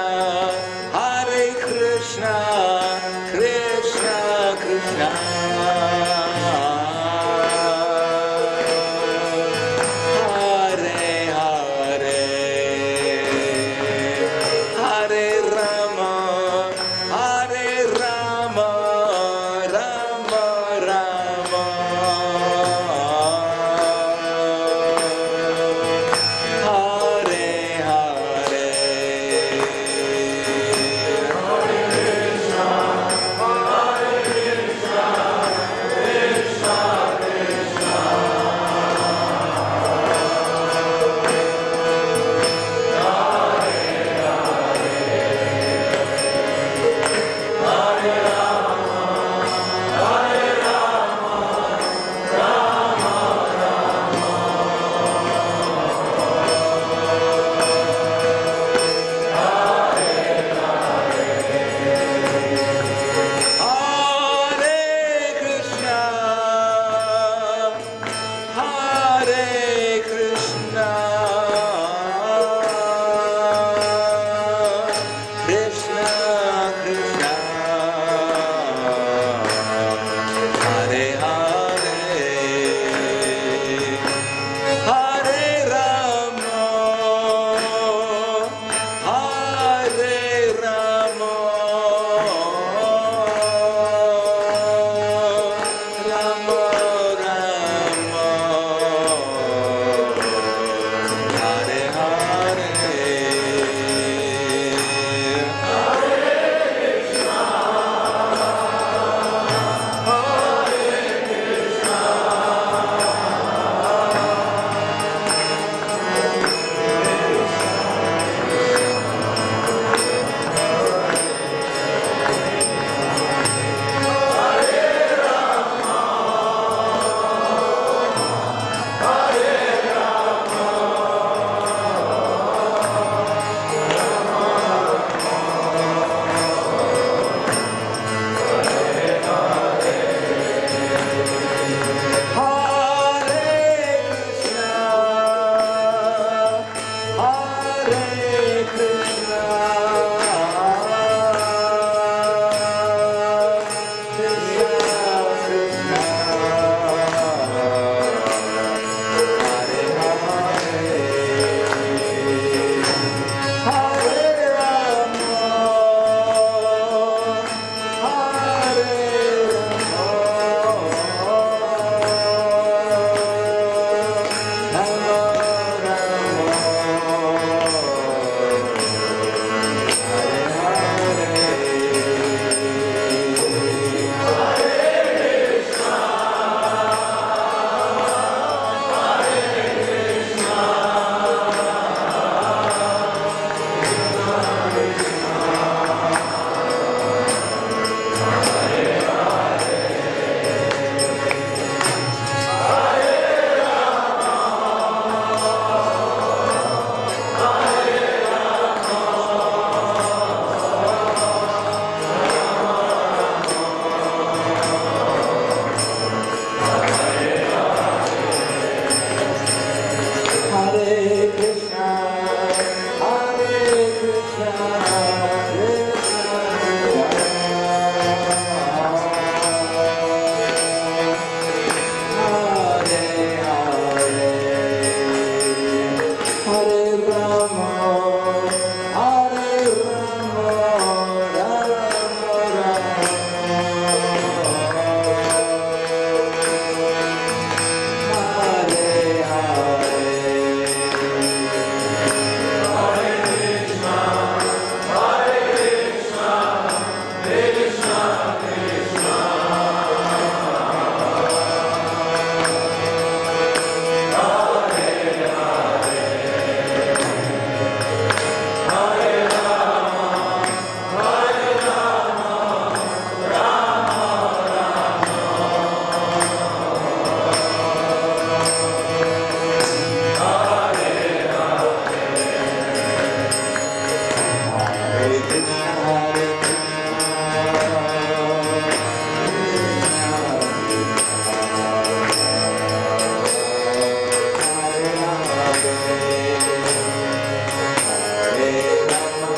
Hare Krishna, Krishna Krishna, Hare Hare, Hare Rama, Hare Rama, Rama Rama, Hare Hare.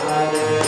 Hare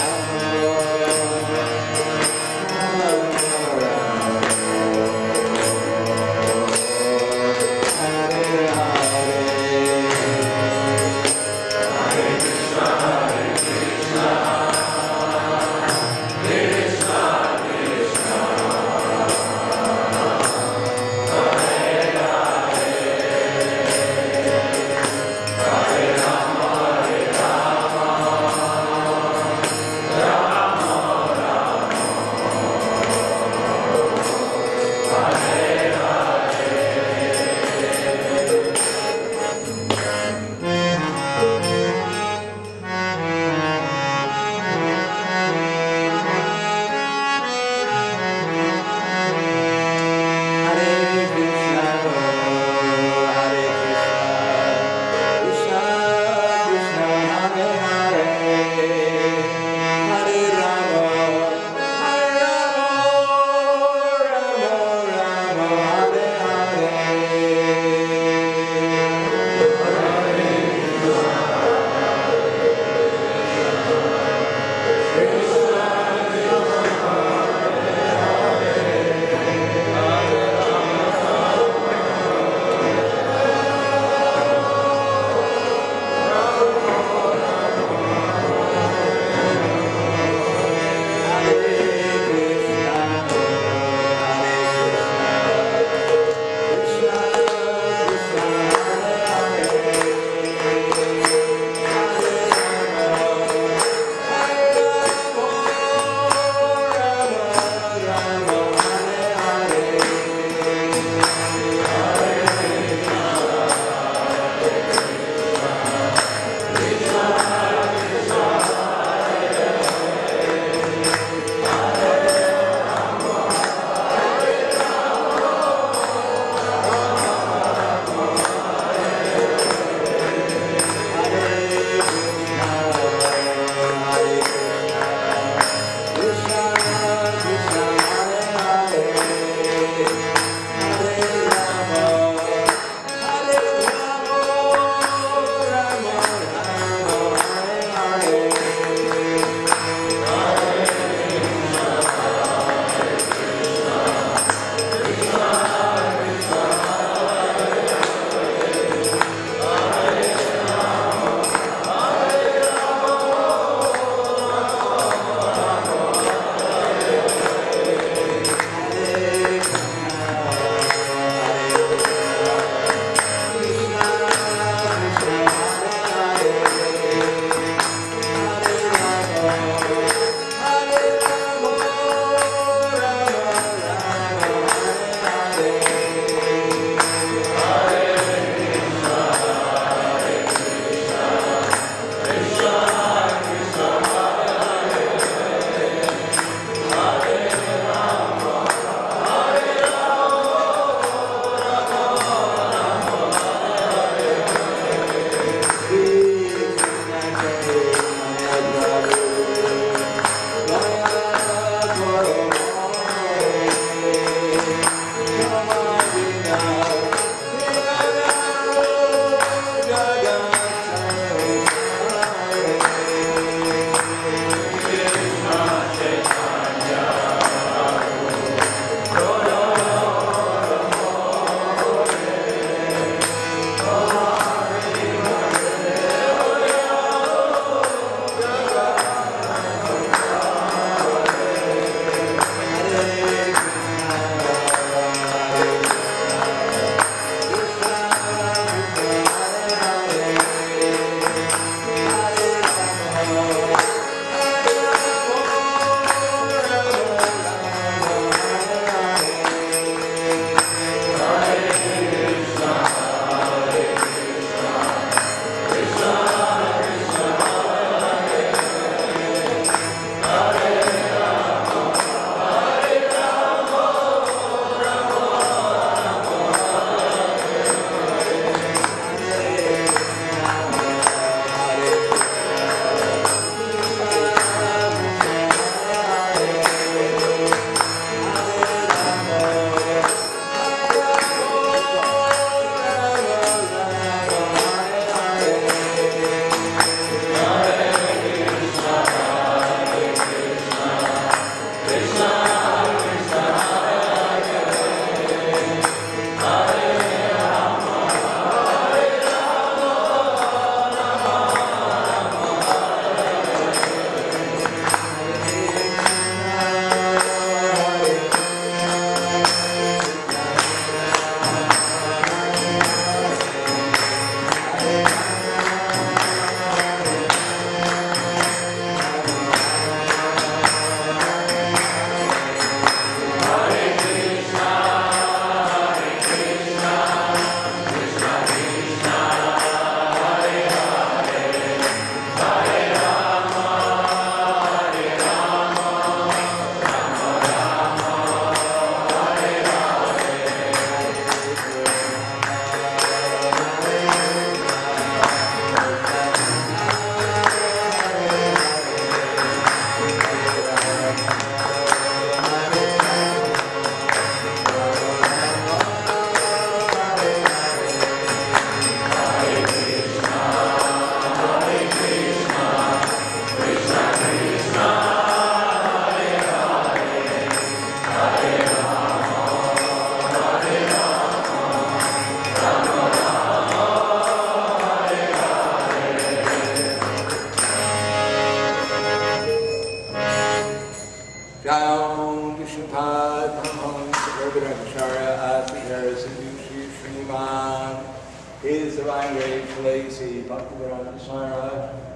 Sarange, Lacy, Bhaktivedanta Swami,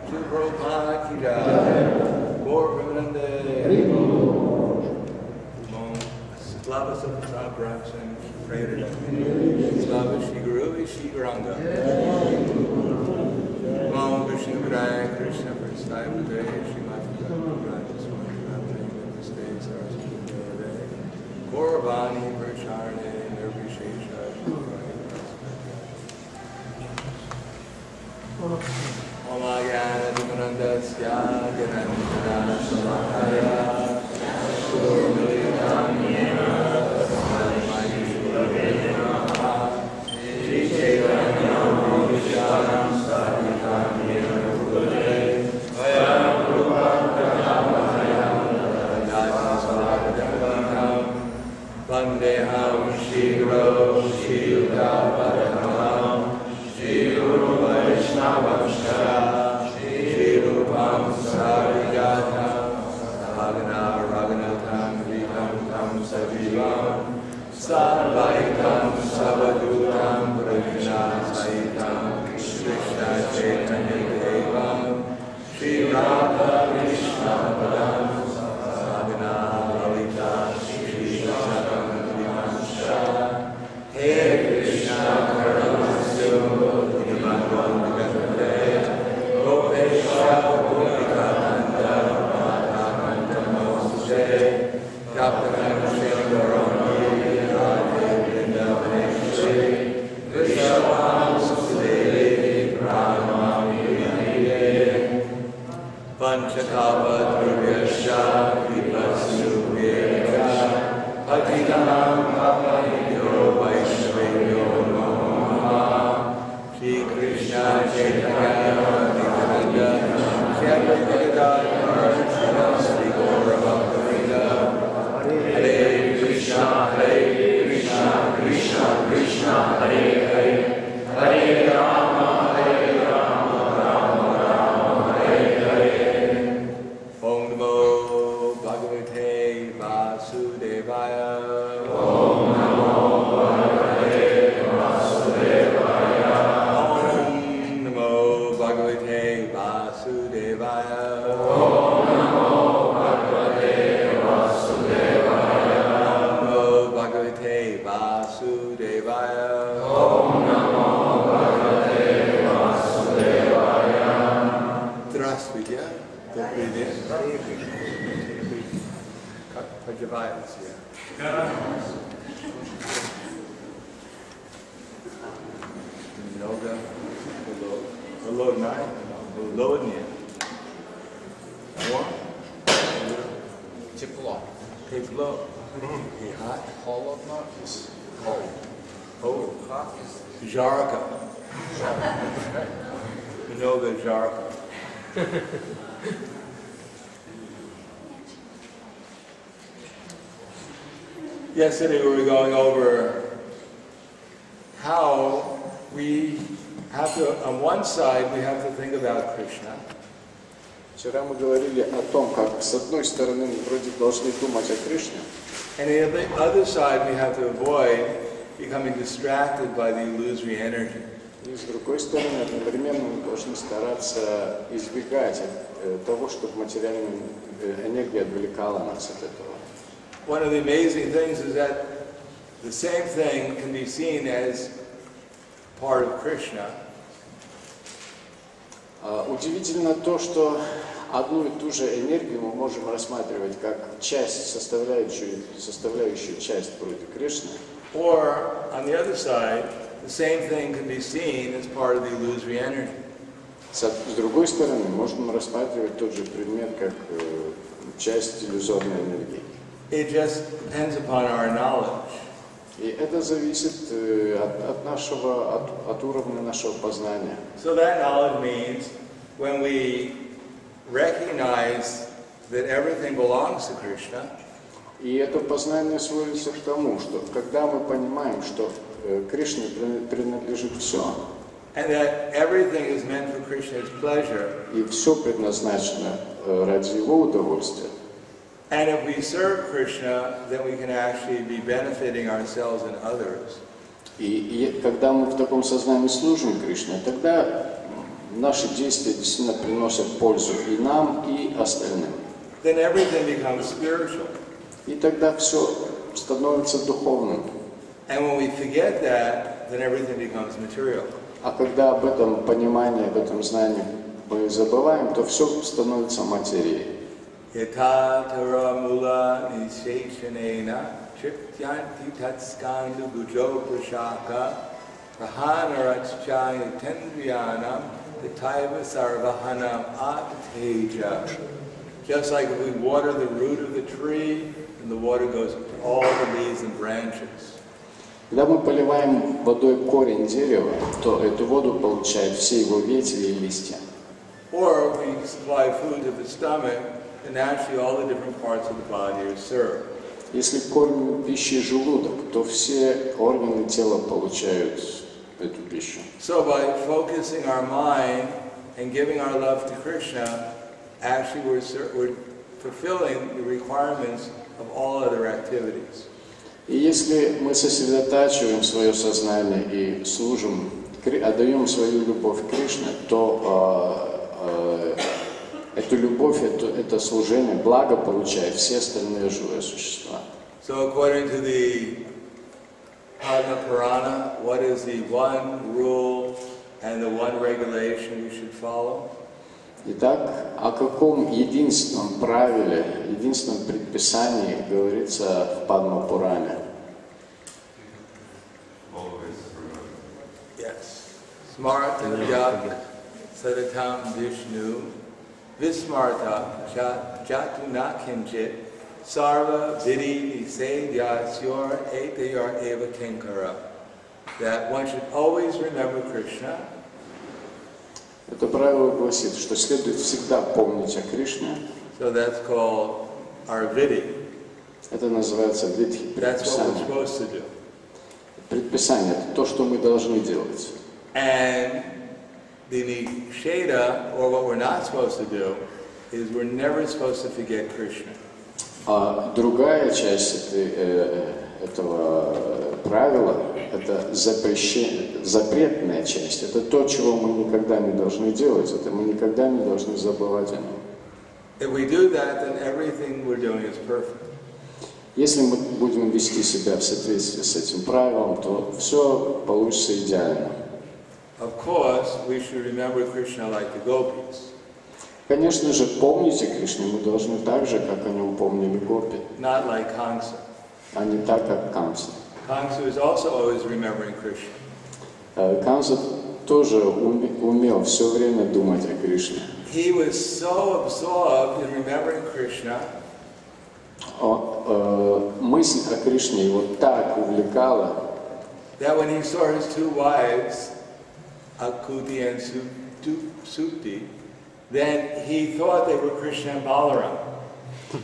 Srila Prabhupada Ki Jai, Gaur Prahladananda. Slava Sattva Brahman, Prahladananda, Slava Shri Guru Shri Guranga. Om Vishnu Padaya Krishna Prasthaya Padaya Shri Prabhupada Swami Namaste Saraswati Deve Gauravani Pracharne Nirvishesha Om Agana Dimanandasya Ganandana Samakaya Surmilitam Yena Tasmai Shri Namaha Shri Chaitanya Vishyanam Sahitam Yena Purade Vayam Rupam Prahamayam Yajna Svadatam Vandeham Shri Guru Shri Udapadamam Shri Guru Vaishnavamsha Shri Rupam Sarijatam Bhagana Raghunatam Vikam Tam Savivam Sarvaitam Savadutam Prajna Saitam Krishna Chaitanya Devam Shri Radha Krishna Padam Sadhana Lalita Shri Sadhana Vimansha He Krishna Karanasya Udimandam Vigatade Gopesha Gopikananda Madhavanta Moshe Kaptanam Shri Gaurani Radhe Vrindavane Vishavam Sudevi Pranamami Panchakava Druvyasya Vipasu Vyeka Patitanam Papanidyo Vaishnavedyo Namaha Shri Krishna Chaitanya Nityananda Shri Advaita Shri Gaura Bhakta Hare Krishna Krishna Krishna Hare Hare Hare Rama Rama Rama Hare Hare Om Namo Bhagavate Vasudevaya Om Namo Bhagavate Vasudevaya Om Namo Bhagavate Vasudevaya Om Namo Bhagavate Vasudevaya Om Namo Bhagavate Vasudevaya Om Namo Bhagavate Vasudevaya Здравствуйте. Добрый день. Как поживаете? Много холодно, холоднее. Тепло. Тепло. И hot. Холодно is cold. Cold. Hot is Жарко. Много жарко. Yesterday we were going over how we have to, on one side, we have to think about Krishna. Вчера мы говорили о том, как с одной стороны мы вроде должны думать о Кришне, And on the other side, we have to avoid becoming distracted by the illusory energy. и с другой стороны одновременно мы должны стараться избегать того, чтобы материальная энергия отвлекала нас от этого. One of the amazing things is that the same thing can be seen as part of Krishna. Удивительно то, что одну и ту же энергию мы можем рассматривать как часть, составляющую часть вроде Кришны. Or, on the other side, the same thing can be seen as part of the illusory energy. С другой стороны, можем рассматривать тот же предмет как часть иллюзорной энергии. It just depends upon our knowledge. И это зависит от уровня нашего познания. So that knowledge means when we recognize that everything belongs to Krishna, И это познание сводится к тому, что когда мы понимаем, что Кришне принадлежит все, and that everything is meant for Krishna's pleasure, и все предназначено ради его удовольствия, and if we serve Krishna, then we can actually be benefiting ourselves and others. И когда мы в таком сознании служим Кришне, тогда наши действия действительно приносят пользу и нам, и остальным. Then everything becomes spiritual. И тогда все становится духовным. And when we forget that, then everything becomes material. А когда об этом понимании, об этом знании мы забываем, то все становится материей. Yata tara mula nisheshanena triptyanti tatskandu gujo prashaka prahanarachchaya tendriyanam tataiva sarvahanam ateja. Just like if we water the root of the tree, and the water goes to all the leaves and branches. Когда мы поливаем водой корень дерева, то эту воду получают все его ветви и листья. Or if we supply food to the stomach, then naturally all the different parts of the body are served. Если кормим пищей желудок, то все органы тела получают эту пищу. So by focusing our mind and giving our love to Krishna, actually we're fulfilling the requirements of all other activities. И если мы сосредотачиваем свое сознание и служим, отдаем свою любовь Кришне, то эту любовь, это служение, благо получают все остальные живые существа. So according to the Padma Purana, what is the one rule and the one regulation we should follow? Итак, о каком единственном правиле, единственном предписании говорится в Падма-Пуране? Yes. Smarta jak sadatam Vishnu vismarta jatu na kinchit sarva vidhi nisedyasyor etayar eva kinkara. That one should always remember Krishna. Это правило гласит, что следует всегда помнить о Кришне. So that's called our vidhi. Это называется видхи, That's what we're предписание. supposed to do. Предписание – это то, что мы должны делать. And the nisheda, or what we're not supposed to do, is we're never supposed to forget Krishna. А другая часть этого правила – это запретная часть. Это то, чего мы никогда не должны делать. Это мы никогда не должны забывать о нем. If we do that, then everything we're doing is perfect. Если мы будем вести себя в соответствии с этим правилом, то все получится идеально. Of course, we should remember Krishna like the gopis. Конечно же, помните Кришну мы должны так же, как о нем помнили гопи, Not like Kamsa. а не так, как Камса. Kamsa is also always remembering Krishna. Камса тоже умел все время думать о Кришне. He was so absorbed in remembering Krishna Мысль о Кришне его так увлекала, that when he saw his two wives, Akuti and Supti, then he thought they were Krishna and Balaram.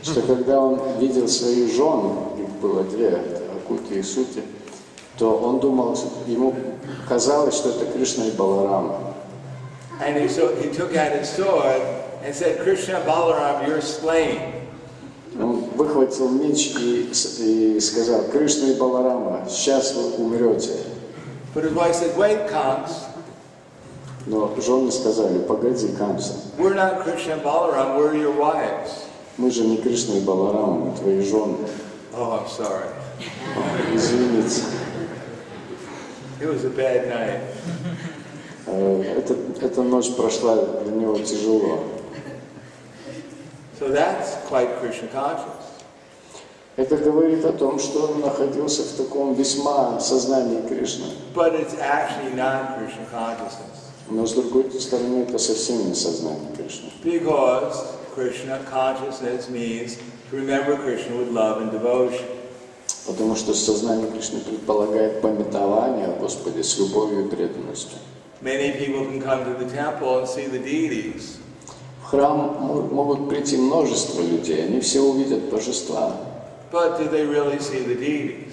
что когда он видел свои жены, их было две, Акути и Сути, то он думал, ему казалось, что это Кришна и Баларама. And he took out his sword and said, Krishna and Balaram, you're slain. Он выхватил меч и сказал: Кришна и Баларама, сейчас вы умрете. But his wife said, wait, Kams, Но жены сказали: погоди, Камса, we're not Krishna and Balaram, we're your wives. мы же не Кришна и Баларама, мы твои жены. Oh, I'm sorry. Извините. It was a bad night. Эта ночь прошла для него тяжело. So that's quite Krishna conscious. Это говорит о том, что он находился в таком весьма сознании Кришны. But it's actually not Krishna consciousness. Но с другой стороны, это совсем не сознание Кришны. Because Krishna consciousness means to remember Krishna with love and devotion. Потому что сознание Кришны предполагает памятование о Господе с любовью и преданностью. Many people can come to the temple and see the deities. В храм могут прийти множество людей, они все увидят божества. But do they really see the deities?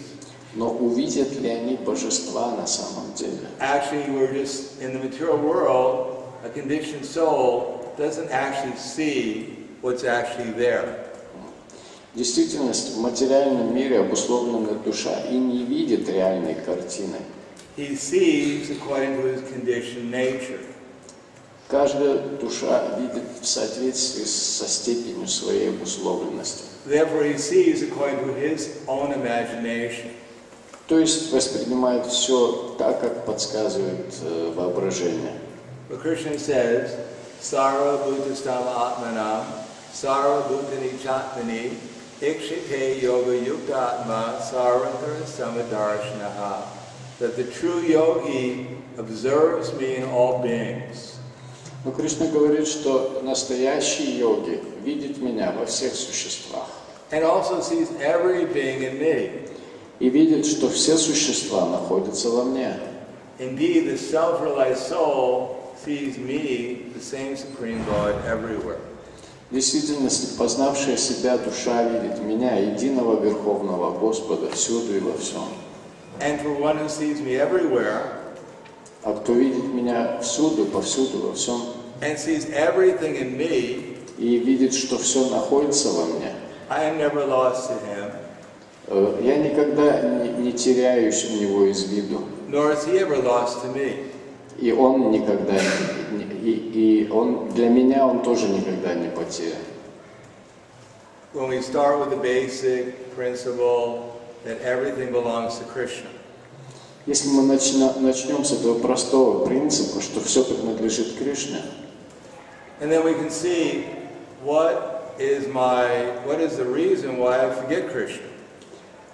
Но увидят ли они божества на самом деле? Actually, we're just in the material world, a conditioned soul doesn't actually see what's actually there. В действительности в материальном мире обусловленная душа и не видит реальной картины. he sees according to his conditioned nature. Каждая душа видит в соответствии со степенью своей обусловленности. Therefore, he sees according to his own imagination. То есть воспринимает все так, как подсказывает воображение. But Krishna says, Sarva Bhutastam Atmanam, Sarva Bhutani Chatmani, Ikshite Yoga Yukta Atma, Sarvantara Samadarshanaha. That the true yogi observes me in all beings. Но Кришна говорит, что настоящий йоги видит меня во всех существах. And also sees every being in me. И видит, что все существа находятся во мне. Indeed, the self-realized soul sees me, the same Supreme Lord, everywhere. В действительности, познавшая себя душа видит меня, единого Верховного Господа, всюду и во всем. And for one who sees me everywhere, А кто видит меня всюду, повсюду, во всем, and sees everything in me, и видит, что все находится во мне, I am never lost to him, я никогда не теряюсь у него из виду. nor is he ever lost to me. И он никогда, и он, для меня он тоже никогда не потерян. When we start with the basic principle that everything belongs to Krishna, Если мы начнем с этого простого принципа, что все принадлежит Кришне, and then we can see what is the reason why I forget Krishna.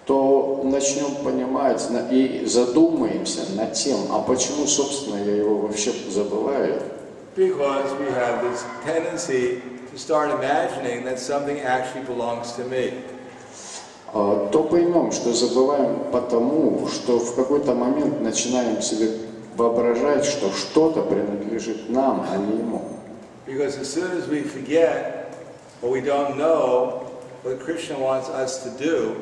то начнем понимать и задумаемся над тем, а почему, собственно, я его вообще забываю. Because we have this tendency to start imagining that something actually belongs to me. То поймем, что забываем потому, что в какой-то момент начинаем себе воображать, что что-то принадлежит нам, а не ему. Because as soon as we forget or we don't know what Krishna wants us to do,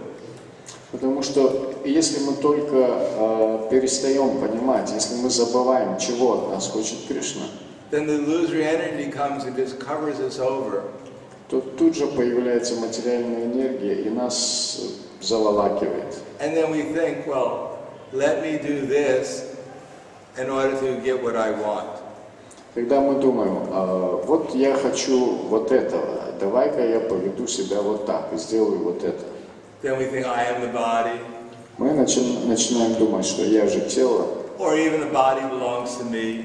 Потому что если мы только перестаем понимать, если мы забываем, чего от нас хочет Кришна, then the illusory energy comes and just covers us over. то тут же появляется материальная энергия и нас заволакивает. And then we think, well, let me do this in order to get what I want. Когда мы думаем, вот я хочу вот этого, давай-ка я поведу себя вот так и сделаю вот это. Then we think, I am the body. Мы начинаем думать, что я же тело, Or even the body belongs to me.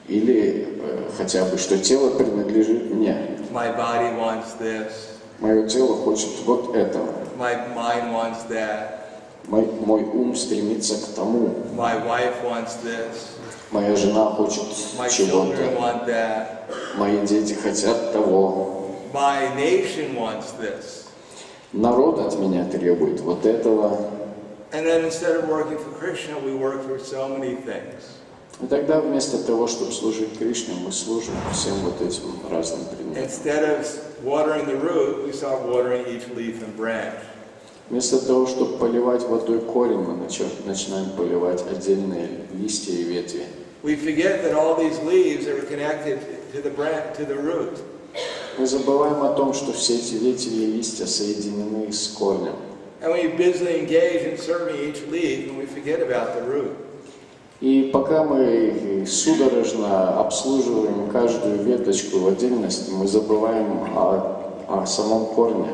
или хотя бы, что тело принадлежит мне. My body wants this. Мое тело хочет вот этого. My mind wants that. Мой ум стремится к тому. My wife wants this. Моя жена хочет My children чего-то. want that. Мои дети хотят того. My nation wants this. Народ от меня требует вот этого. And then instead of working for Krishna, we work for so many things. И тогда вместо того, чтобы служить Кришне, мы служим всем вот этим разным предметам. Instead of watering the root, we start watering each leaf and branch. Вместо того, чтобы поливать водой корень, мы начинаем поливать отдельные листья и ветви. We forget that all these leaves are connected to the branch, to the root. Мы забываем о том, что все эти ветви и листья соединены с корнем. And we busily engage in serving each leaf, and we forget about the root. И пока мы судорожно обслуживаем каждую веточку в отдельности, мы забываем о самом корне.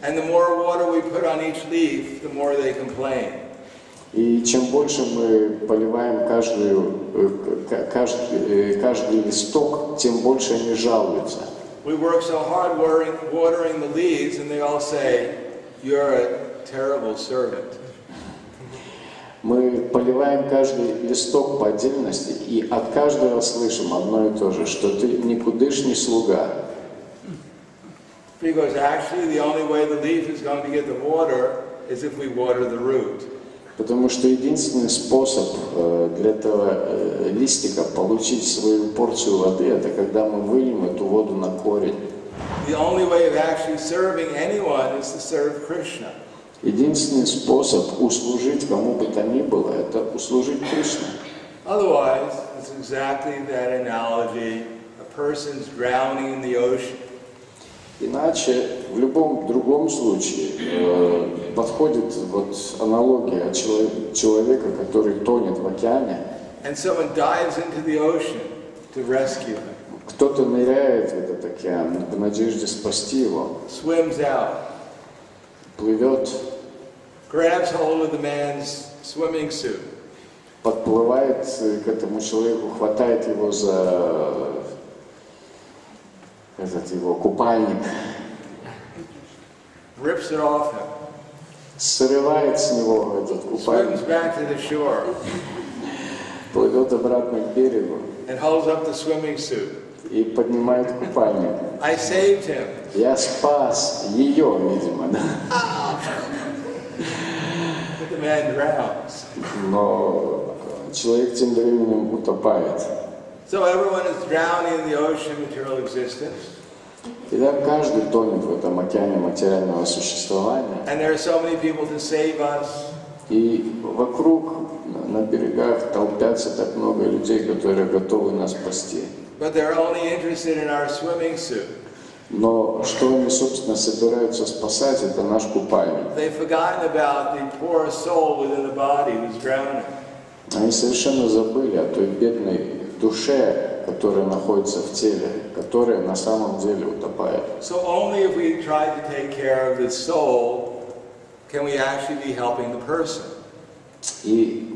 And the more water we put on each leaf, the more they complain. И чем больше мы поливаем каждый листок, тем больше они жалуются. We work so hard watering the leaves, and they all say, "You're a terrible servant." Мы поливаем каждый листок по отдельности, и от каждого слышим одно и то же, что ты никудышний слуга. Because actually the only way the leaf is going to get the water is if we water the root. Потому что единственный способ для этого листика получить свою порцию воды, это когда мы выльем эту воду на корень. The only way of actually serving anyone is to serve Krishna. Единственный способ услужить кому бы то ни было, это услужить Кришне. Otherwise, it's exactly that analogy. A person's drowning in the ocean. Иначе в любом другом случае подходит вот аналогия человека, который тонет в океане. And someone dives into the ocean to rescue him. Кто-то ныряет в этот океан в надежде спасти его. Swims out. Плывет, Grabs hold of the man's swimming suit. подплывает к этому человеку, хватает его за этот его купальник, Rips it off him. срывает с него этот купальник, Swims back to the shore. плывет обратно к берегу And holds up the swimming suit. и поднимает купальник. I saved him. Я спас ее, видимо, да. But the man drowns. Но человек тем временем утопает. So everyone is drowning in the ocean of material existence. И да, каждый тонет в этом океане материального существования. And there are so many people to save us. И вокруг, на берегах, толпятся так много людей, которые готовы нас спасти. But they're only interested in our swimming suit. Но что они, собственно, собираются спасать, это наш купальник. They've forgotten about the poor soul within the body who's drowning. Они совершенно забыли о той бедной душе, которая находится в теле, которая на самом деле утопает. So only if we try to take care of the soul can we actually be helping the person. И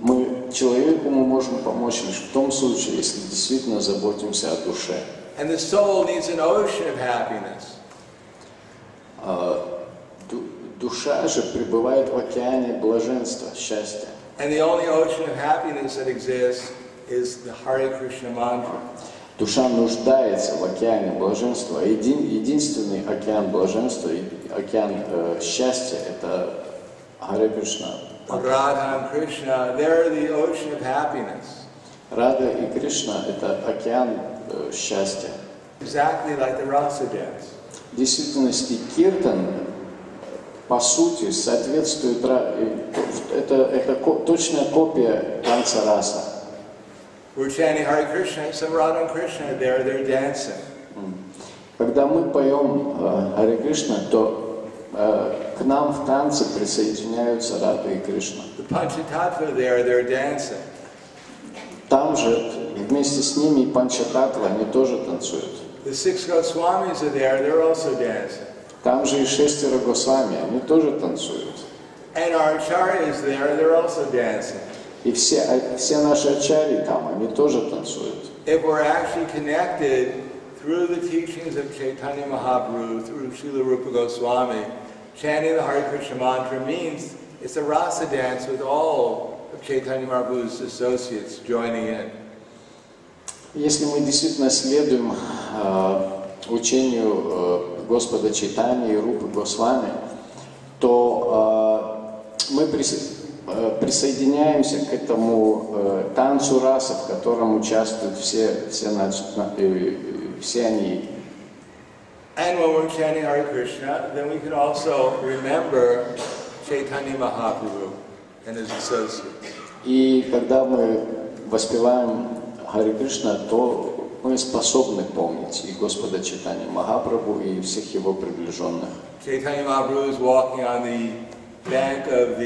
человеку мы можем помочь лишь в том случае, если действительно заботимся о душе. And the soul needs an ocean of happiness. Душа же пребывает в океане блаженства, счастья. And the only ocean of happiness that exists is the Hare Krishna mantra. Душа нуждается в океане блаженства. Единственный океан блаженства, океан счастья – это Харе Кришна. Radha and Krishna, they're the ocean of happiness. Рада и Кришна – это океан счастья. Exactly like the rasa dance. В действительности киртан, по сути, соответствует, это точная копия танца раса. We're chanting Hare Krishna, some Radha and Krishna are there, they're dancing. Когда мы поем Харе Кришна, то к нам в танце присоединяются Рада и Кришна. The Panchatattva are there, they're dancing. Там же вместе с ними и Панчататтва, они тоже танцуют. The 6 Goswamis are there, they're also dancing. Там же и 6 Госвами, они тоже танцуют. And our acharyas there, they're also dancing. И все наши ачарьи там, они тоже танцуют. If we're actually connected through the teachings of Chaitanya Mahaprabhu, through Srila Rupa Goswami, chanting the Hare Krishna mantra means it's a rasa dance with all of Chaitanya Mahaprabhu's associates joining in. Если мы действительно следуем учению Господа Чайтаньи и Рупы Госвами, то мы присоединяемся к этому танцу раса, в котором участвуют все они. And when we're chanting Hare Krishna, then we can also remember Chaitanya Mahaprabhu and his associates. И когда мы воспеваем Харе Кришна, то мы способны помнить и Господа Чайтаньи Махапрабху, и всех его приближенных. Chaitanya Mahaprabhu is walking on the bank of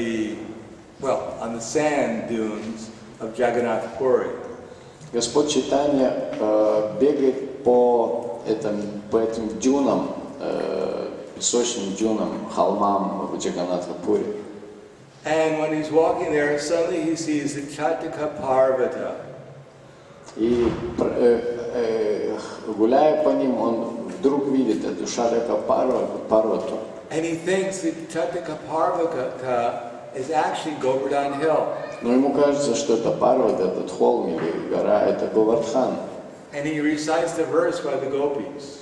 on the sand dunes of Jagannath Puri. Господь Чайтанья бегает по этим дюнам, песочным дюнам, холмам в Джаганнатха-Пури. And when he's walking there, suddenly he sees the Chataka Parvata. И гуляя по ним, он вдруг видит эту Шарака Парвату. And he thinks that Chataka Parvata is actually Govardhan Hill. Но ему кажется, что это Парвата, этот холм или гора, это Говардхан. And he recites the verse by the gopis.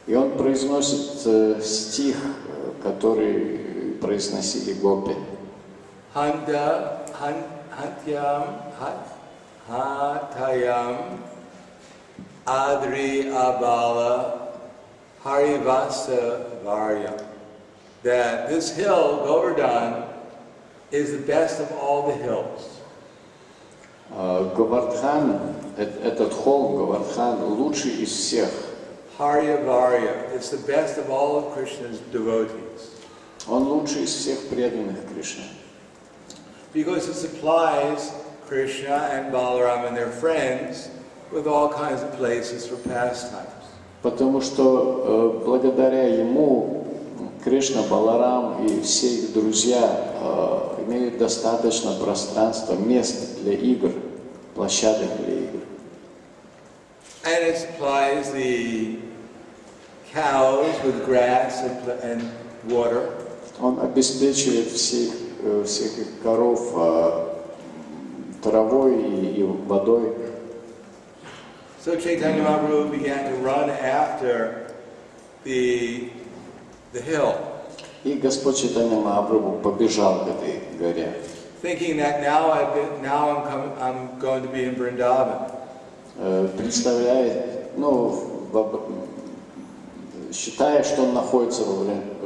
И он произносит стих, который произносили гопи. Hatayam Adri Abala Harivasa Varyam. That this hill, Govardhan, is the best of all the hills. Говардхан, этот холм Говардхан лучший из всех Harya Varya. It's the best of all of Krishna's devotees. Он лучший из всех преданных Кришне. Because it supplies Krishna and Balaram and their friends with all kinds of places for pastimes. Потому что благодаря ему Кришна, Баларам и все их друзья имеют достаточно пространства, места для игр, площадок для игр. And it supplies the cows with grass and water. Он обеспечивает всех их коров травой и водой. So Chaitanya Mahaprabhu began to run after the hill, И Господь Чайтанья Махапрабху побежал к этой горе, thinking that now I'm going to be in Vrindavan. представляя, считая, что он находится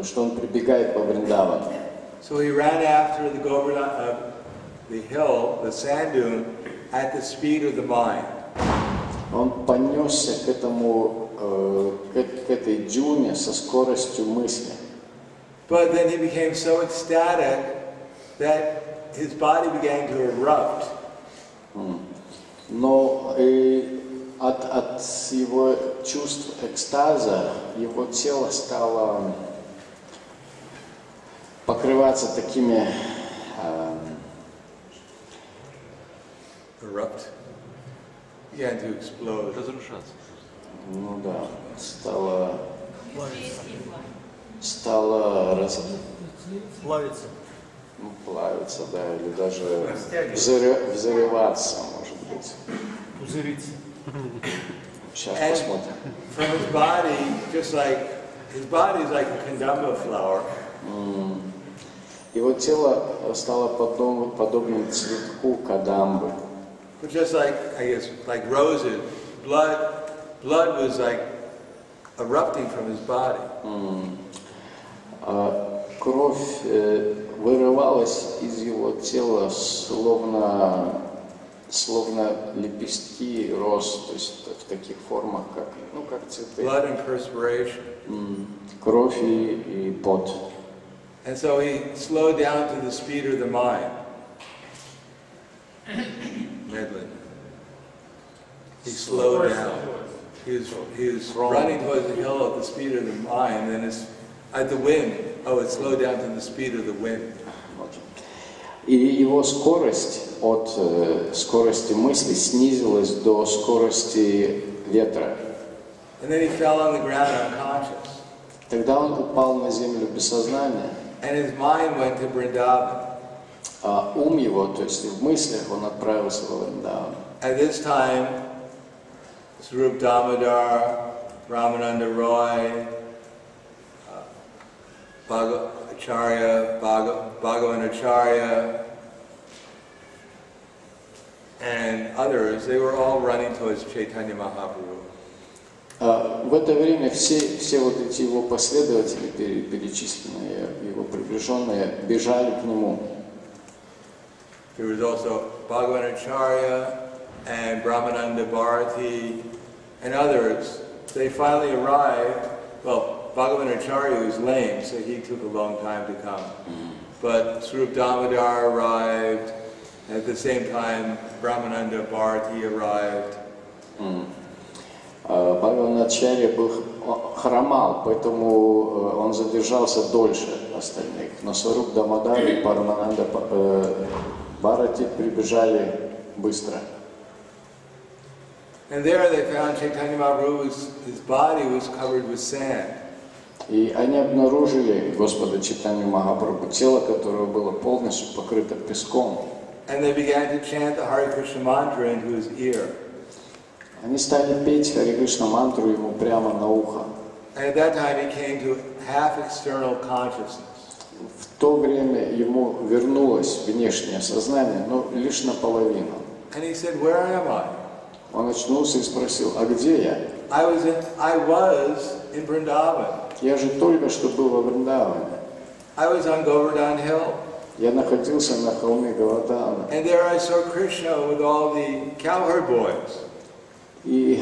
что он прибегает по Вриндавану. So he ran after the hill, the sand dune, at the speed of the mind. Он понесся к этой дюне со скоростью мысли. But then he became so ecstatic that his body began to erupt. Но от его чувств экстаза его тело стало покрываться такими Erupt. Began to explode. Разрушаться. ну да, стало плавиться, да, или даже взрываться, может быть. Пузыриться. Сейчас And посмотрим. from his body, his body is like a kandamba flower. Его тело стало подобным цветку кадамбы. But just like, I guess, like roses, blood was like erupting from his body. Кровь вырывалась из его тела словно лепестки роз, то есть в таких формах, как цветы. Blood and perspiration. Кровь и пот. And so he slowed down to the speed of the mind. Medlin. He slowed down. He was running towards the hill at the speed of the mind, and it's at the wind. Oh, it slowed down to the speed of the wind. И его скорость от скорости мысли снизилась до скорости ветра. And then he fell on the ground unconscious. Тогда он упал на землю без сознания. And his mind went to Vrindavan. А ум его, то есть в мыслях, он отправился во Вриндаван. At this time, Swarup Damodar, Ramananda Roy, Bhagavanacharya, and others, they were all running towards Chaitanya Mahaprabhu. В это время все вот эти его последователи, перечисленные, его приближенные, бежали к нему. There was also Bhagavanacharya and Brahmananda Bharati and others. They finally arrived. Well, Bhagavanacharya was lame, so he took a long time to come. But Swarup Damodar arrived, and at the same time Brahmananda Bharati arrived. Бхагаваначарья хромал, поэтому он задержался дольше остальных. Но Сваруп Дамодар и Парамананда Бхарати прибежали быстро. And there they found Chaitanya Mahaprabhu, his body was covered with sand. И они обнаружили Господа Чайтанью Махапрабху, тело которого было полностью покрыто песком. And they began to chant the Hare Krishna mantra into his ear. Они стали петь Харе Кришна мантру ему прямо на ухо. And at that time he came to half external consciousness. В то время ему вернулось внешнее сознание, но лишь наполовину. And he said, "Where am I?" Он очнулся и спросил: а где я? I was in Vrindavan. Я же только что был во Вриндаване. I was on Govardhan Hill. Я находился на холме Говардхана. And there I saw Krishna with all the cowherd boys. И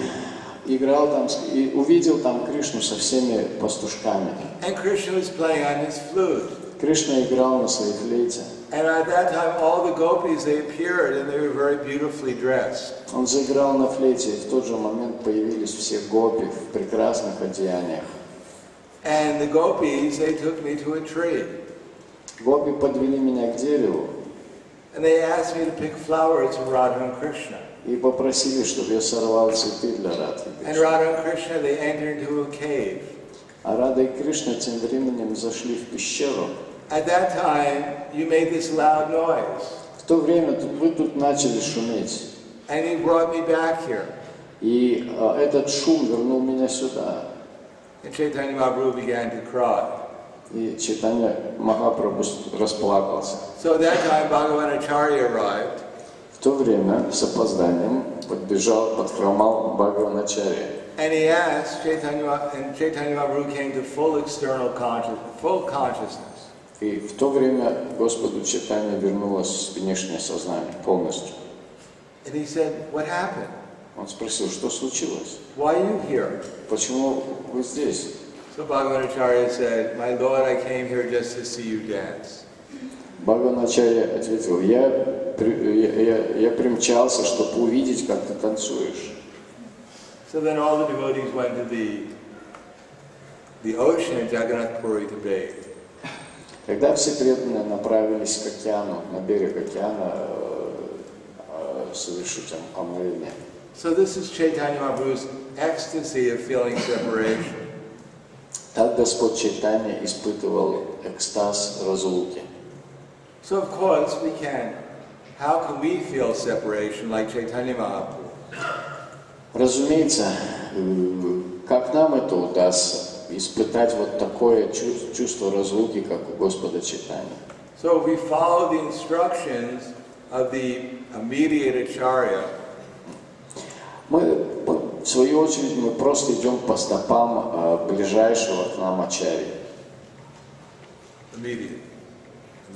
играл там, и увидел там Кришну со всеми пастушками. And Krishna was playing on his flute. Кришна играл на своей флейте. And at that time, all the gopis, they appeared, and they were very beautifully dressed. Он заиграл на флейте, и в тот же момент появились все гопи в прекрасных одеяниях. And the gopis, they took me to a tree. Гопи подвели меня к дереву And they asked me to pick flowers for Radha and Krishna. и попросили, чтобы я сорвал цветы для Радхи. And Radha and Krishna, they entered into a cave. А Рада и Кришна тем временем зашли в пещеру. At that time, you made this loud noise. В то время вы тут начали шуметь. And you brought me back here. И этот шум вернул меня сюда. And Chaitanya Mahaprabhu began to cry. И Чайтанья Махапрабху расплакался. So at that time, Bhagavan Acharya arrived. В то время с опозданием подхромал Бхагаваначарья. And he asked Chaitanya Mahaprabhu came to full external consciousness. И в то время Господу Чайтанье вернулось внешнее сознание полностью. And he said, what happened? Он спросил, что случилось? Why are you here? Почему вы здесь? So Bhagavan Acharya said, my Lord, I came here just to see you dance. Бхагаваначарья ответил, я примчался, чтобы увидеть, как ты танцуешь. So then all the devotees went to the ocean in Jagannath Puri to bathe. Когда все преданные направились к океану, на берег океана, совершить омовение. So this is Chaitanya Mahaprabhu's ecstasy of feeling separation. Так Господь Чайтанья испытывал экстаз разлуки. So of course we can. How can we feel separation like Chaitanya Mahaprabhu? Разумеется, как нам это удастся, испытать вот такое чувство разлуки, как у Господа Чайтаньи. So if we follow the instructions of the immediate Acharya, Мы, в свою очередь, мы просто идем по стопам ближайшего к нам Ачарьи. immediate.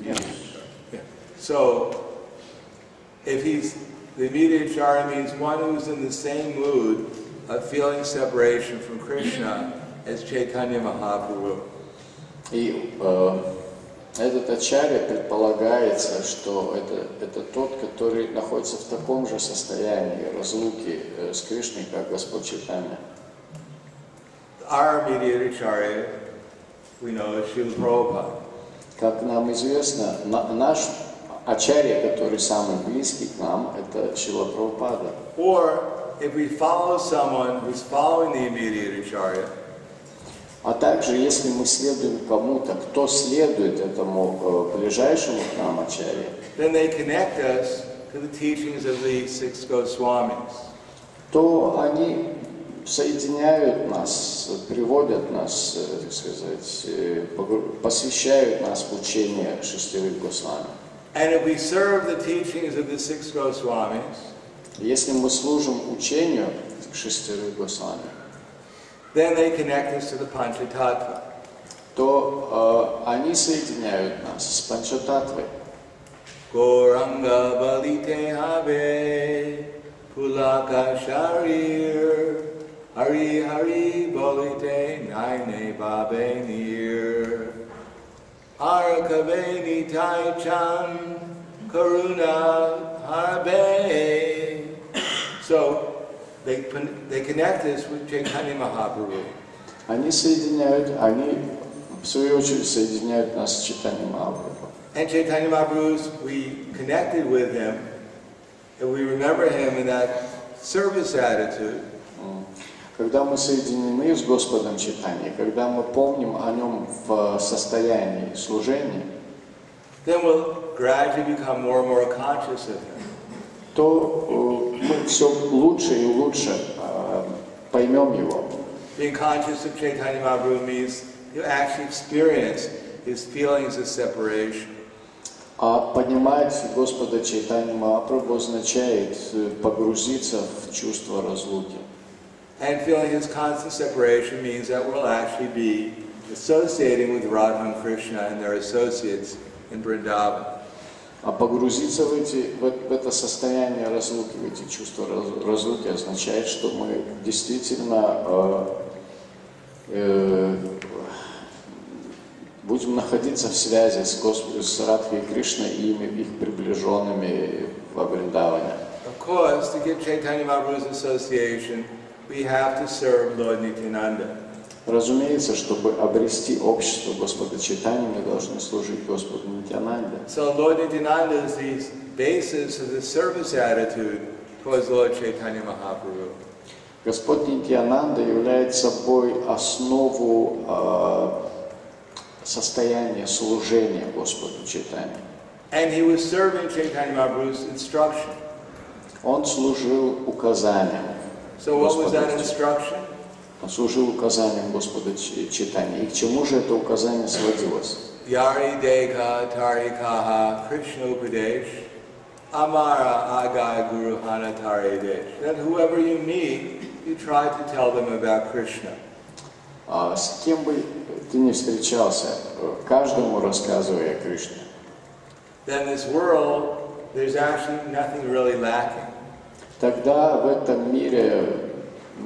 Yeah. So if the immediate Acharya means one who's in the same mood of feeling separation from Krishna as Chaitanya Mahaprabhu. И этот Ачарья предполагается, что это тот, который находится в таком же состоянии разлуки с Кришной, как Господь Чайтанья. Our immediate Acharya, we know, is Srila Prabhupada. Как нам известно, наш Ачарья, который самый близкий к нам, это Шрила Прабхупада. Or if we follow someone who's following the immediate Acharya, А также, если мы следуем кому-то, кто следует этому ближайшему к нам Ачарье, then they connect us to the teachings of the six Goswamis. то они соединяют нас, приводят нас, так сказать, посвящают нас в учение шестерых Госвами. And if we serve the teachings of the six Goswamis, Если мы служим учению шестерых Госвами, then they connect us to the Panchatattva. то они соединяют нас с Панчататтвой. Gauranga balite have pulaka sharir hari hari balite naine babe nir arakave nitai chan karuna harbe. So they connect us with Chaitanya Mahaprabhu. Они в свою очередь соединяют нас с Чайтаньей Махапрабху. And Chaitanya Mahaprabhu, we connected with him, and we remember him in that service attitude. Когда мы соединены с Господом Чайтаньей, когда мы помним о нем в состоянии служения, Then we'll gradually become more and more conscious of him. то мы все лучше и лучше поймем его. Being conscious of Chaitanya Mahaprabhu means you actually experience his feelings of separation. А понимать Господа Чайтаньи Махапрабху означает погрузиться в чувство разлуки. And feeling his constant separation means that we'll actually be associating with Radha and Krishna and their associates in Vrindavan. А погрузиться в это состояние разлуки, в эти чувства разлуки означает, что мы действительно будем находиться в связи с Радхой и Кришной и их приближенными во Вриндаване. Of course, to get Chaitanya Mahaprabhu's association, we have to serve Lord Nityananda. Разумеется, чтобы обрести общество Господа Чайтаньи, мы должны служить Господу Нитьянанде. So Lord Nityananda is the basis of the service attitude towards Lord Chaitanya Mahaprabhu. Господь Нитьянанда является собой основу состояния служения Господу Чайтаньи. And he was serving Chaitanya Mahaprabhu's instruction. Он служил указанием. So what was that instruction? Он служил указанием Господа Чайтаньи. И к чему же это указание сводилось? Yari Dekha Tarikaha Krishna Upadesh Amara Agai Guru Hana Taridesh. That whoever you meet, you try to tell them about Krishna. С кем бы ты ни встречался, каждому рассказывай о Кришне. Then this world, there's actually nothing really lacking. Тогда в этом мире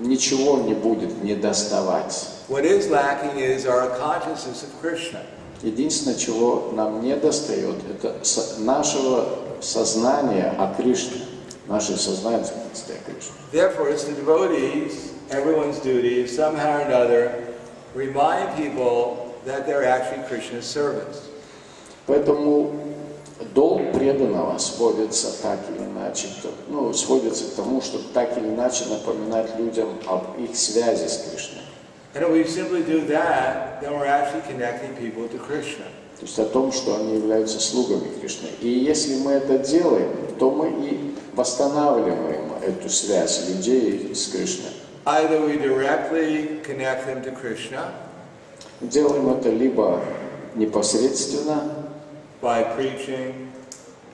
ничего не будет недоставать. What is lacking is our consciousness of Krishna. Единственное, чего нам не достает, это нашего сознания о Кришне, нашей сознательности о Кришне. Therefore, it's the devotees, everyone's duty is somehow or another remind people that they're actually Krishna's servants. Поэтому долг преданного сводится так или иначе, сводится к тому, чтобы так или иначе напоминать людям об их связи с Кришной. And if we simply do that, then we're actually connecting people to Krishna. То есть о том, что они являются слугами Кришны. И если мы это делаем, то мы и восстанавливаем эту связь людей с Кришной. Either we directly connect them to Krishna, Делаем это либо непосредственно, by preaching,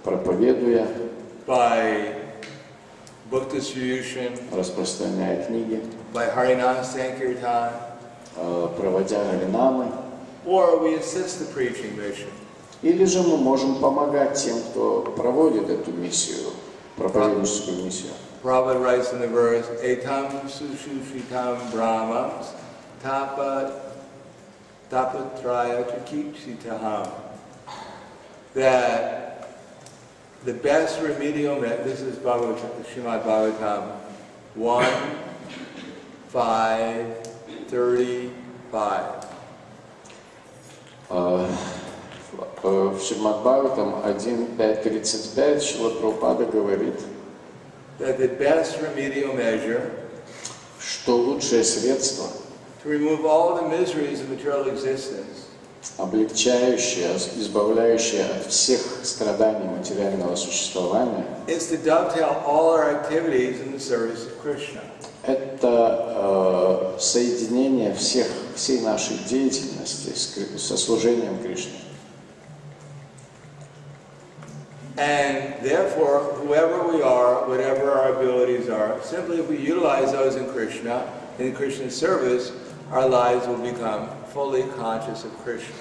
проповедуя, by book distribution, распространяя книги, by Harinam Sankirtan, проводя харинамы, or we assist the preaching mission. или же мы можем помогать тем, кто проводит эту миссию, проповедническую миссию. Prabhupada writes in the verse, Etam sushushritam brahmams tapatraya chakipsitaham. That the best remedial method, this is Srimad Bhagavatam 1:5:35. В Шримад Бхагаватам 1.5.35 Шрила Прабхупада говорит, that the best remedial measure что лучшее средство, to remove all the miseries of material existence, облегчающее, избавляющее от всех страданий материального существования, is to dovetail all our activities in the service of Krishna. Это соединение всей нашей деятельности со служением Кришне. And therefore, whoever we are, whatever our abilities are, simply if we utilize those in Krishna, in Krishna's service, our lives will become fully conscious of Krishna.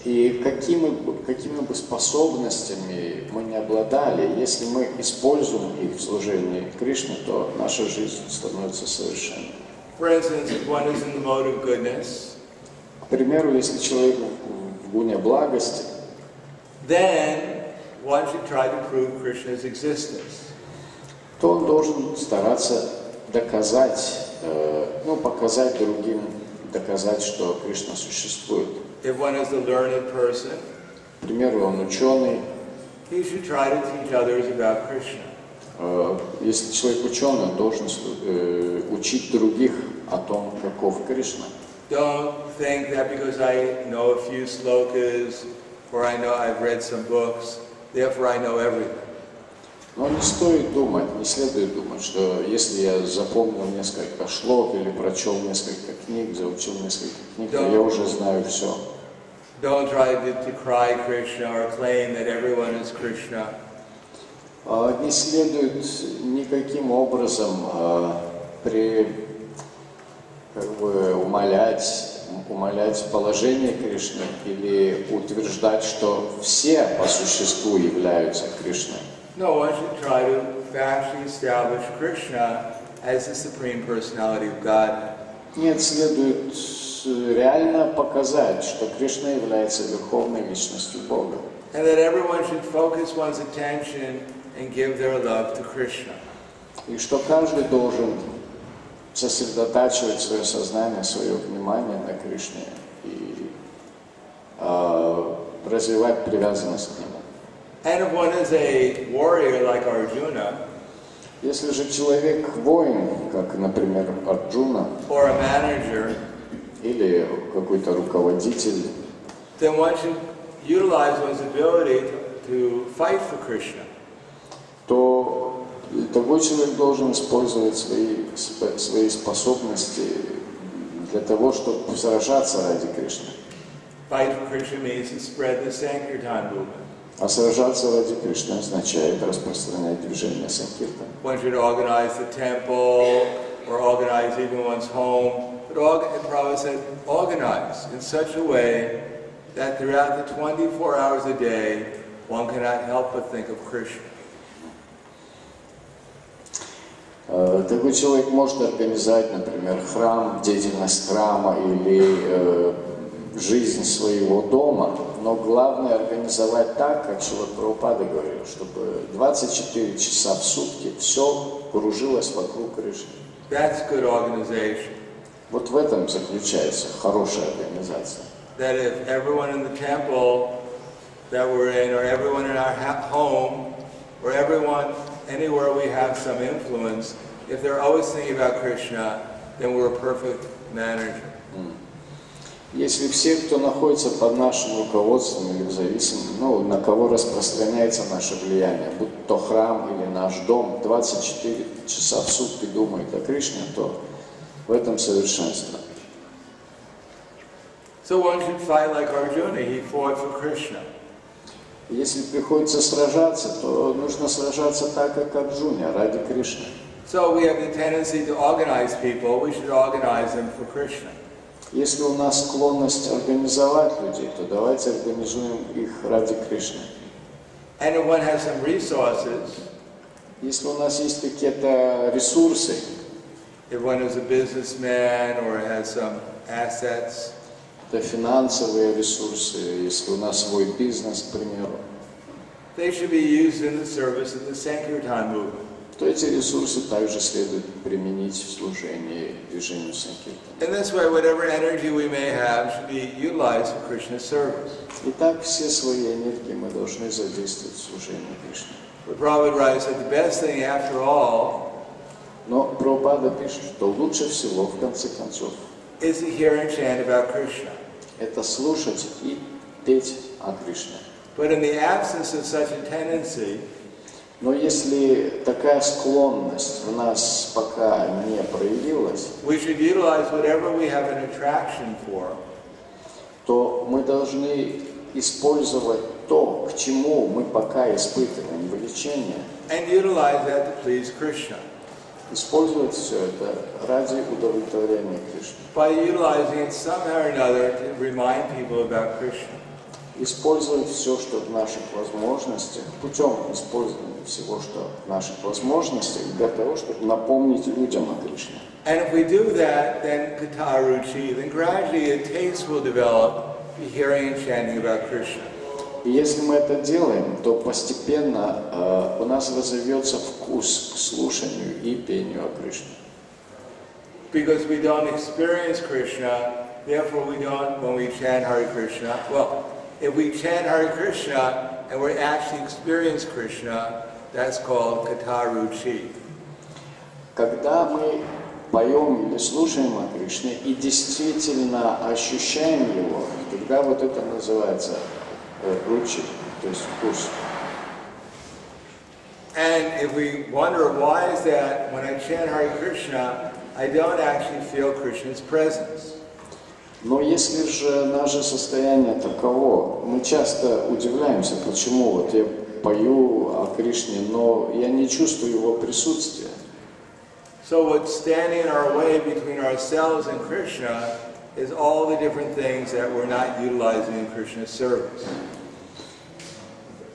И какими бы способностями мы не обладали, если мы используем их в служении Кришне, то наша жизнь становится совершенной. For instance, if one is in the mode of goodness, К примеру, если человек в гуне благости, then one should try to prove Krishna's existence. то он должен стараться доказать, показать другим, доказать, что Кришна существует. If one is a learned person, К примеру, он ученый. he should try to teach others about Krishna. Если человек ученый, он должен учить других о том, каков Кришна. Don't think that because I know a few slokas or I know I've read some books, therefore I know everything. Но не стоит думать, не следует думать, что если я запомнил несколько шлок или прочел несколько книг, заучил несколько книг, то я уже знаю все. Don't try to cry Krishna or claim that everyone is Krishna. Не следует никаким образом умалять умалять положение Кришны или утверждать, что все по существу являются Кришной. No, one should try to factually establish Krishna as the Supreme Personality of Godhead. Нет, следует реально показать, что Кришна является Верховной Личностью Бога. And that everyone should focus one's attention and give their love to Krishna. И что каждый должен сосредотачивать свое сознание, свое внимание на Кришне и развивать привязанность к Нему. And if one is a warrior like Arjuna, Если же человек воин, как, например, Арджуна, or a manager, или какой-то руководитель, then one should utilize one's ability to fight for Krishna. то такой человек должен использовать свои способности для того, чтобы сражаться ради Кришны. Fight for Krishna means to spread the Sankirtan movement. А сражаться ради Кришны означает распространять движение Санкиртан. One should organize the temple or organize even one's home. But Prabhupada said, organize in such a way that throughout the 24 hours a day, one cannot help but think of Krishna. Такой человек может организовать, например, храм, деятельность храма или жизнь своего дома, но главное организовать так, как Шрила Прабхупада говорил, чтобы 24 часа в сутки все кружилось вокруг Кришны. That's good organization. Вот в этом заключается хорошая организация. That if everyone in the temple that we're in, or everyone in our home, or everyone anywhere we have some influence, if they're always thinking about Krishna, then we're a perfect manager. Если все, кто находится под нашим руководством или в зависимости, на кого распространяется наше влияние, будь то храм или наш дом, 24 часа в сутки думает о Кришне, то в этом совершенство. So one should fight like Arjuna. He fought for Krishna. Если приходится сражаться, то нужно сражаться так, как Арджуна, ради Кришны. So we have the tendency to organize people. We should organize them for Krishna. Если у нас склонность организовать людей, то давайте организуем их ради Кришны. And if one has some resources, Если у нас есть какие-то ресурсы, if one is a businessman or has some assets, это финансовые ресурсы, если у нас свой бизнес, к примеру, they should be used in the service of the Sankirtan movement. то эти ресурсы также следует применить в служении движению Санкиртан. In this way, whatever energy we may have should be utilized for Krishna's service. Итак, все свои энергии мы должны задействовать в служении Кришне. But Prabhupada writes that the best thing after all Но Прабхупада пишет, что лучше всего, в конце концов, is to hear and chant about Krishna. это слушать и петь о Кришне. But in the absence of such a tendency, Но если такая склонность в нас пока не проявилась, we should utilize whatever we have an attraction for, то мы должны использовать то, к чему мы пока испытываем влечение, and utilize that to please Krishna. использовать все это ради удовлетворения Кришны. By utilizing it somehow or another to remind people about Krishna. Использовать все, что в наших возможностях, путем использования всего, что в наших возможностях, для того, чтобы напомнить людям о Кришне. And if we do that, then kataruchi, then gradually a taste will develop for hearing and chanting about Krishna. И если мы это делаем, то постепенно у нас разовьется вкус к слушанию и пению о Кришне. Because we don't experience Krishna, therefore we don't, when we chant Hare Krishna, well, if we chant Hare Krishna and we actually experience Krishna, that's called kataruchi. Когда мы поем или слушаем о Кришне и действительно ощущаем его, тогда вот это называется ручи, то есть вкус. And if we wonder why is that when I chant Hare Krishna, I don't actually feel Krishna's presence. Но если же наше состояние таково, мы часто удивляемся, почему вот я пою о Кришне, но я не чувствую его присутствия. So what's standing in our way between ourselves and Krishna is all the different things that we're not utilizing in Krishna's service.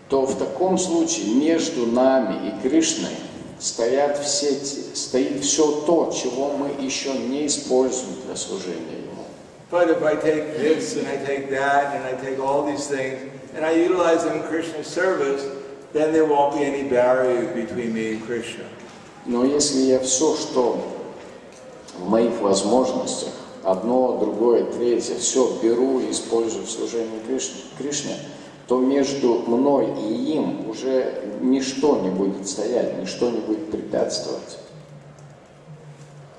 То в таком случае между нами и Кришной стоит все то, чего мы еще не используем для служения Ему. But if I take this and I take that and I take all these things and I utilize them in Krishna's service, then there won't be any barrier between me and Krishna. Но если я все, что в моих возможностях, одно, другое, третье, все беру и использую в служении Кришне, то между мной и им уже ничто не будет стоять, ничто не будет препятствовать.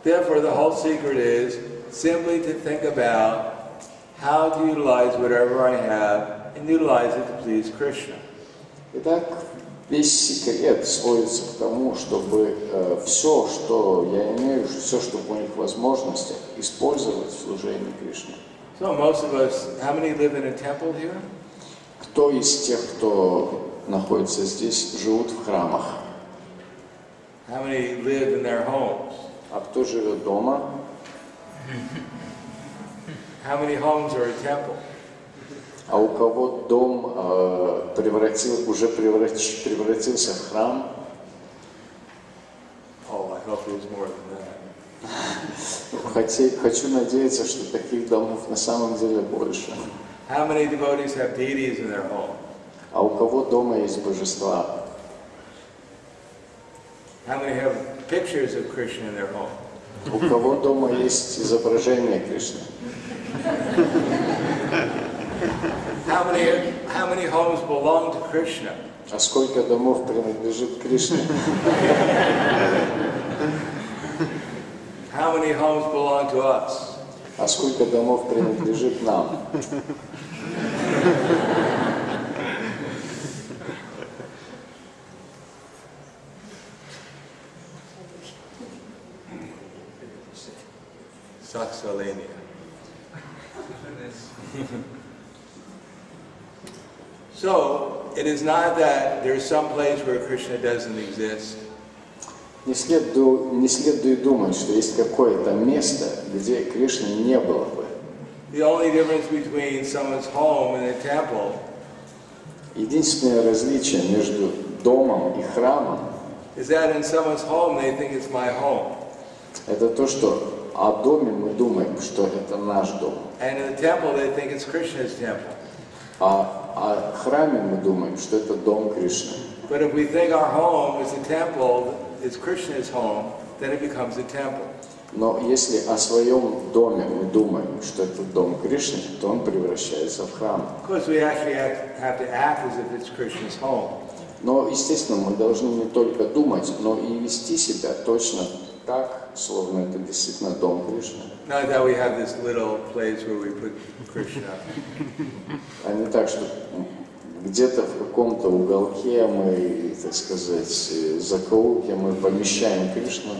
Therefore, the whole secret is simply to think about how to utilize whatever I have and utilize it to please Krishna. Итак, весь секрет сводится к тому, чтобы все, что я имею, все, что в моих возможностях, использовать в служении Кришне. So most of us, how many live in a temple here? Кто из тех, кто находится здесь, живут в храмах? How many live in their homes? А кто живет дома? How many homes are a temple? А у кого дом уже превратился в храм? Oh, I hope there's more than that. Хочу надеяться, что таких домов на самом деле больше. How many devotees have deities in their home? А у кого дома есть божества? How many have pictures of Krishna in their home? У кого дома есть изображение Кришны? How many homes belong to Krishna? А сколько домов принадлежит Кришне? How many homes belong to us? А сколько домов принадлежит нам? Saxolania. So, it is not that there's some place where Krishna doesn't exist. Не следует думать, что есть какое-то место, где Кришны не было бы. The only difference between someone's home and a temple Единственное различие между домом и храмом is that in someone's home they think it's my home. это то, что о доме мы думаем, что это наш дом. And in the temple they think it's Krishna's temple. А о храме мы думаем, что это дом Кришны. But if we think our home is a temple, it's Krishna's home, then it becomes a temple. Но если о своем доме мы думаем, что это дом Кришны, то он превращается в храм. Of course, we actually have to act as if it's Krishna's home. Но, естественно, мы должны не только думать, но и вести себя точно так, словно это действительно дом Кришны. Not that we have this little place where we put Krishna. А не так, что где-то в каком-то уголке мы, так сказать, закоулке мы помещаем Кришну.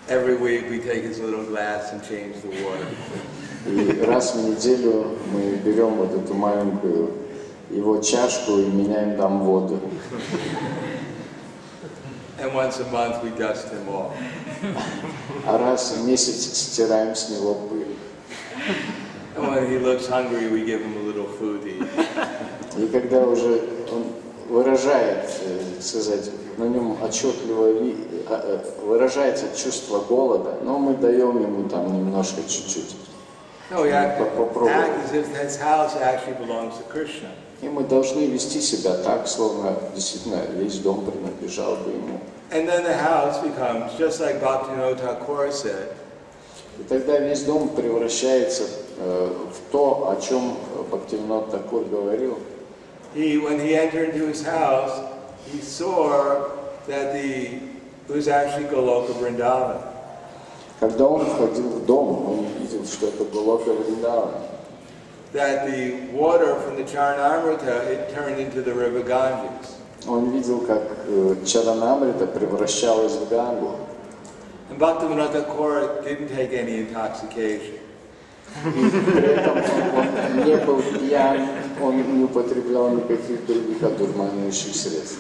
Every week we take his little glass and change the water. И раз в неделю мы берем вот эту маленькую его чашку и меняем там воду. And once a month we dust him off. А раз в месяц стираем с него пыль. And when he looks hungry, we give him a little food to eat. И когда уже он выражает, так сказать, на нем отчетливо выражается чувство голода, но мы даем ему там немножко, чуть-чуть. No, we have to act as if this house actually belongs to Krishna. И мы должны вести себя так, словно действительно весь дом принадлежал бы ему. And then the house becomes, just like Bhaktivinoda Thakur said, И тогда весь дом превращается в то, о чем Бхактивинод Такур говорил. when he entered into his house, he saw that it was actually Goloka Vrindavan. Когда он входил в дом, он видел, что это Голока Вриндаван. That the water from the Charanamrita, it turned into the river Ganges. Он видел, как Чаранамрита превращалась в Гангу. And Bhaktivinoda Thakur didn't take any intoxication. При этом он не был пьян, он не употреблял никаких других одурманивающих средств.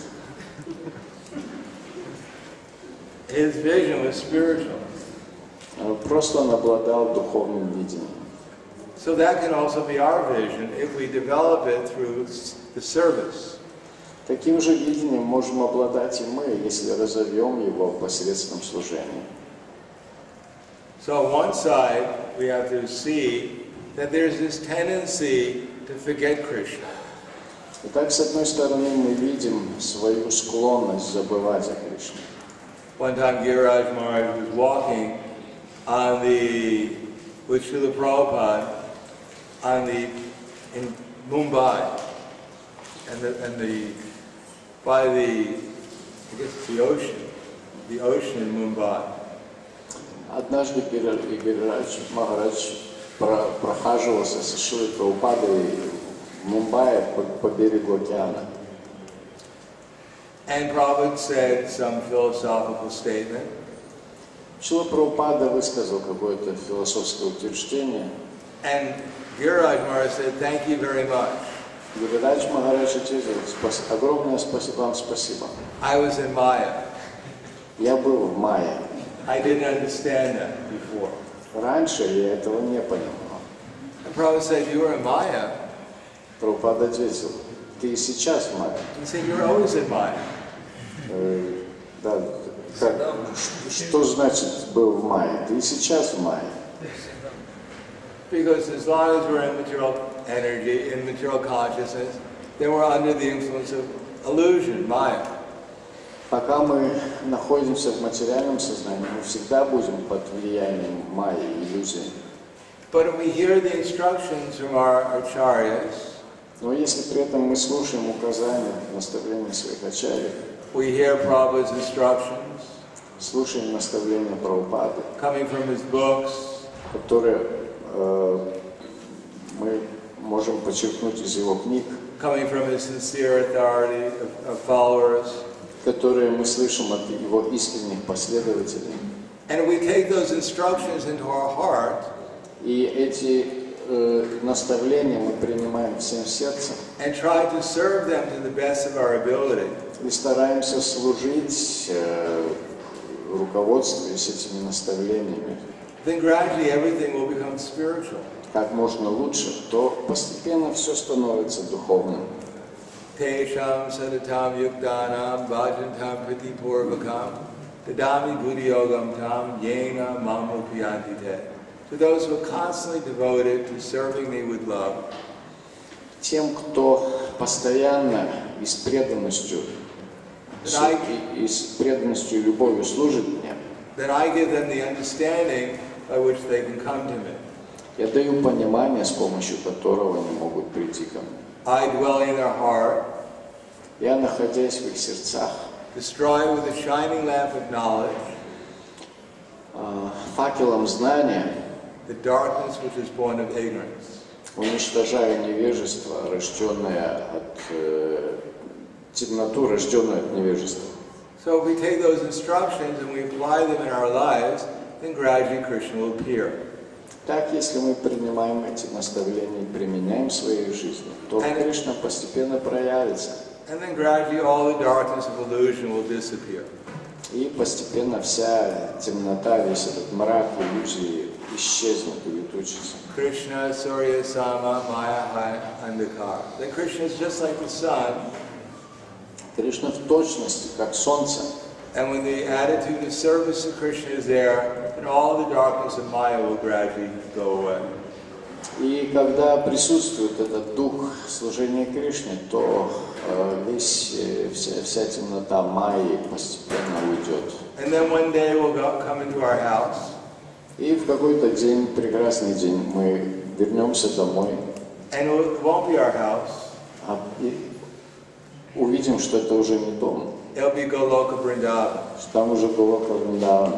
His vision was spiritual. Просто он обладал духовным видением. So that can also be our vision if we develop it through the service. Таким же видением можем обладать и мы, если разовьем его посредством служения. So on one side, we have to see that there's this tendency to forget Krishna. Итак, с одной стороны, мы видим свою склонность забывать о Кришне. One time, Giriraj Maharaj was walking with Srila Prabhupada in Mumbai, by the ocean in Mumbai. Однажды Гирираджа Махарадж прохаживался со Шрилой Прабхупадой в Мумбаи по берегу океана. And Prabhupada said some philosophical statement. Шрила Прабхупада высказал какое-то философское утверждение. And Giriraj Maharaj said, "Thank you very much." Гирираджа Махарадж ответил: огромное вам спасибо. I was in Maya. Я был в Майе. I didn't understand that before. Раньше я этого не понимал. And Prabhupada said, "You were in Maya." Прабхупада ответил: ты и сейчас в Майе. He said, "You're always in Maya." Да, что значит был в Майе? Ты и сейчас в Майе. Because as long as we're in material energy, in material consciousness, then we're under the influence of illusion, Maya. Пока мы находимся в материальном сознании, мы всегда будем под влиянием майи, иллюзии. But if we hear the instructions from our acharyas, но если при этом мы слушаем указания, наставления своих ачарьев, we hear Prabhupada's instructions, слушаем наставления Прабхупады, coming from his books, которые мы можем подчеркнуть из его книг, coming from his sincere authority of followers, которые мы слышим от его искренних последователей. And we take those instructions into our heart, и эти наставления мы принимаем всем сердцем. And try to serve them to the best of our ability. И стараемся служить, руководствуясь этими наставлениями. Then gradually everything will become spiritual. Как можно лучше, то постепенно все становится духовным. Tesham sadatam yukdanam bhajantam pritipurvakam tadami buddhiyogam tam yena mamupiyanti te. To those who are constantly devoted to serving me with love. Тем, кто постоянно и с преданностью и любовью служит мне, then I give them the understanding by which they can come to me. Я даю понимание, с помощью которого они могут прийти ко мне. I dwell in their heart. Я, находясь в их сердцах, destroy with a shining lamp of knowledge факелом знания, the darkness which is born of ignorance. Уничтожаю невежество, рожденное от темноту, рожденную от невежества. So if we take those instructions and we apply them in our lives, then gradually Krishna will appear. Так, если мы принимаем эти наставления и применяем в своей жизни, то Кришна постепенно проявится. And then gradually all the darkness of illusion will disappear. И постепенно вся темнота, весь этот мрак иллюзии исчезнет, улетучится. Krishna Surya Sama Maya Andhakar. Then Krishna is just like the sun. Кришна в точности, как солнце. And when the attitude of service to Krishna is there, then all the darkness of Maya will gradually go away. И когда присутствует этот дух служения Кришне, то вся темнота майи постепенно уйдет. And then one day we'll come into our house. И в какой-то день, прекрасный день, мы вернемся домой. And it won't be our house. И увидим, что это уже не дом. It'll be Goloka Vrindavan. Что там уже Голока Вриндаван.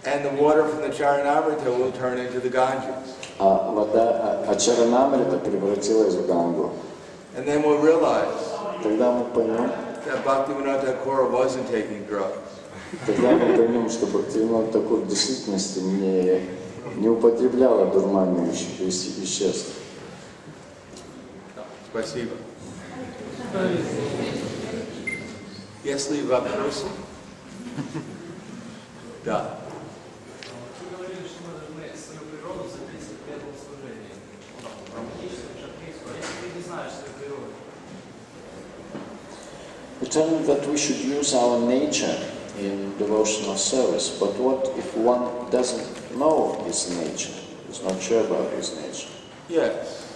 And the water from the Charanamrita will turn into the Ganges. А вода от Чаранамрита превратилась в Гангу. And then we'll realize Тогда мы поймем, that Bhaktivinoda Thakur wasn't taking drugs. Тогда мы поймем, что Бхактивинода Тхакур в действительности не употребляла дурманящих веществ. Спасибо. Если вопросы? Да. Вы говорили, что мы должны свою природу записывать к этому служению. We're telling that we should use our nature in devotional service, but what if one doesn't know his nature, is not sure about his nature? Yes.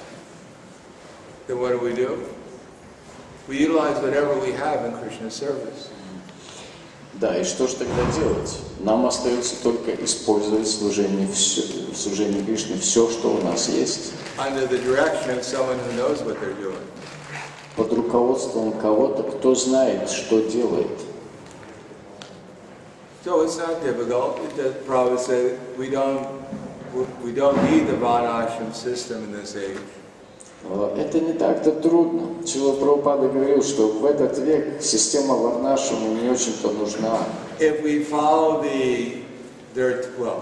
Then what do? We utilize whatever we have in Krishna's service. Да, и что же тогда делать? Нам остается только использовать в служении Кришне все, что у нас есть. Under the direction of someone who knows what they're doing. Под руководством кого-то, кто знает, что делает. So it's not difficult. The Prabhupada said we don't need the Varnashram system in this age. Это не так-то трудно. Шрила Прабхупада говорил, что в этот век система Варнашрама не очень-то нужна. If we follow there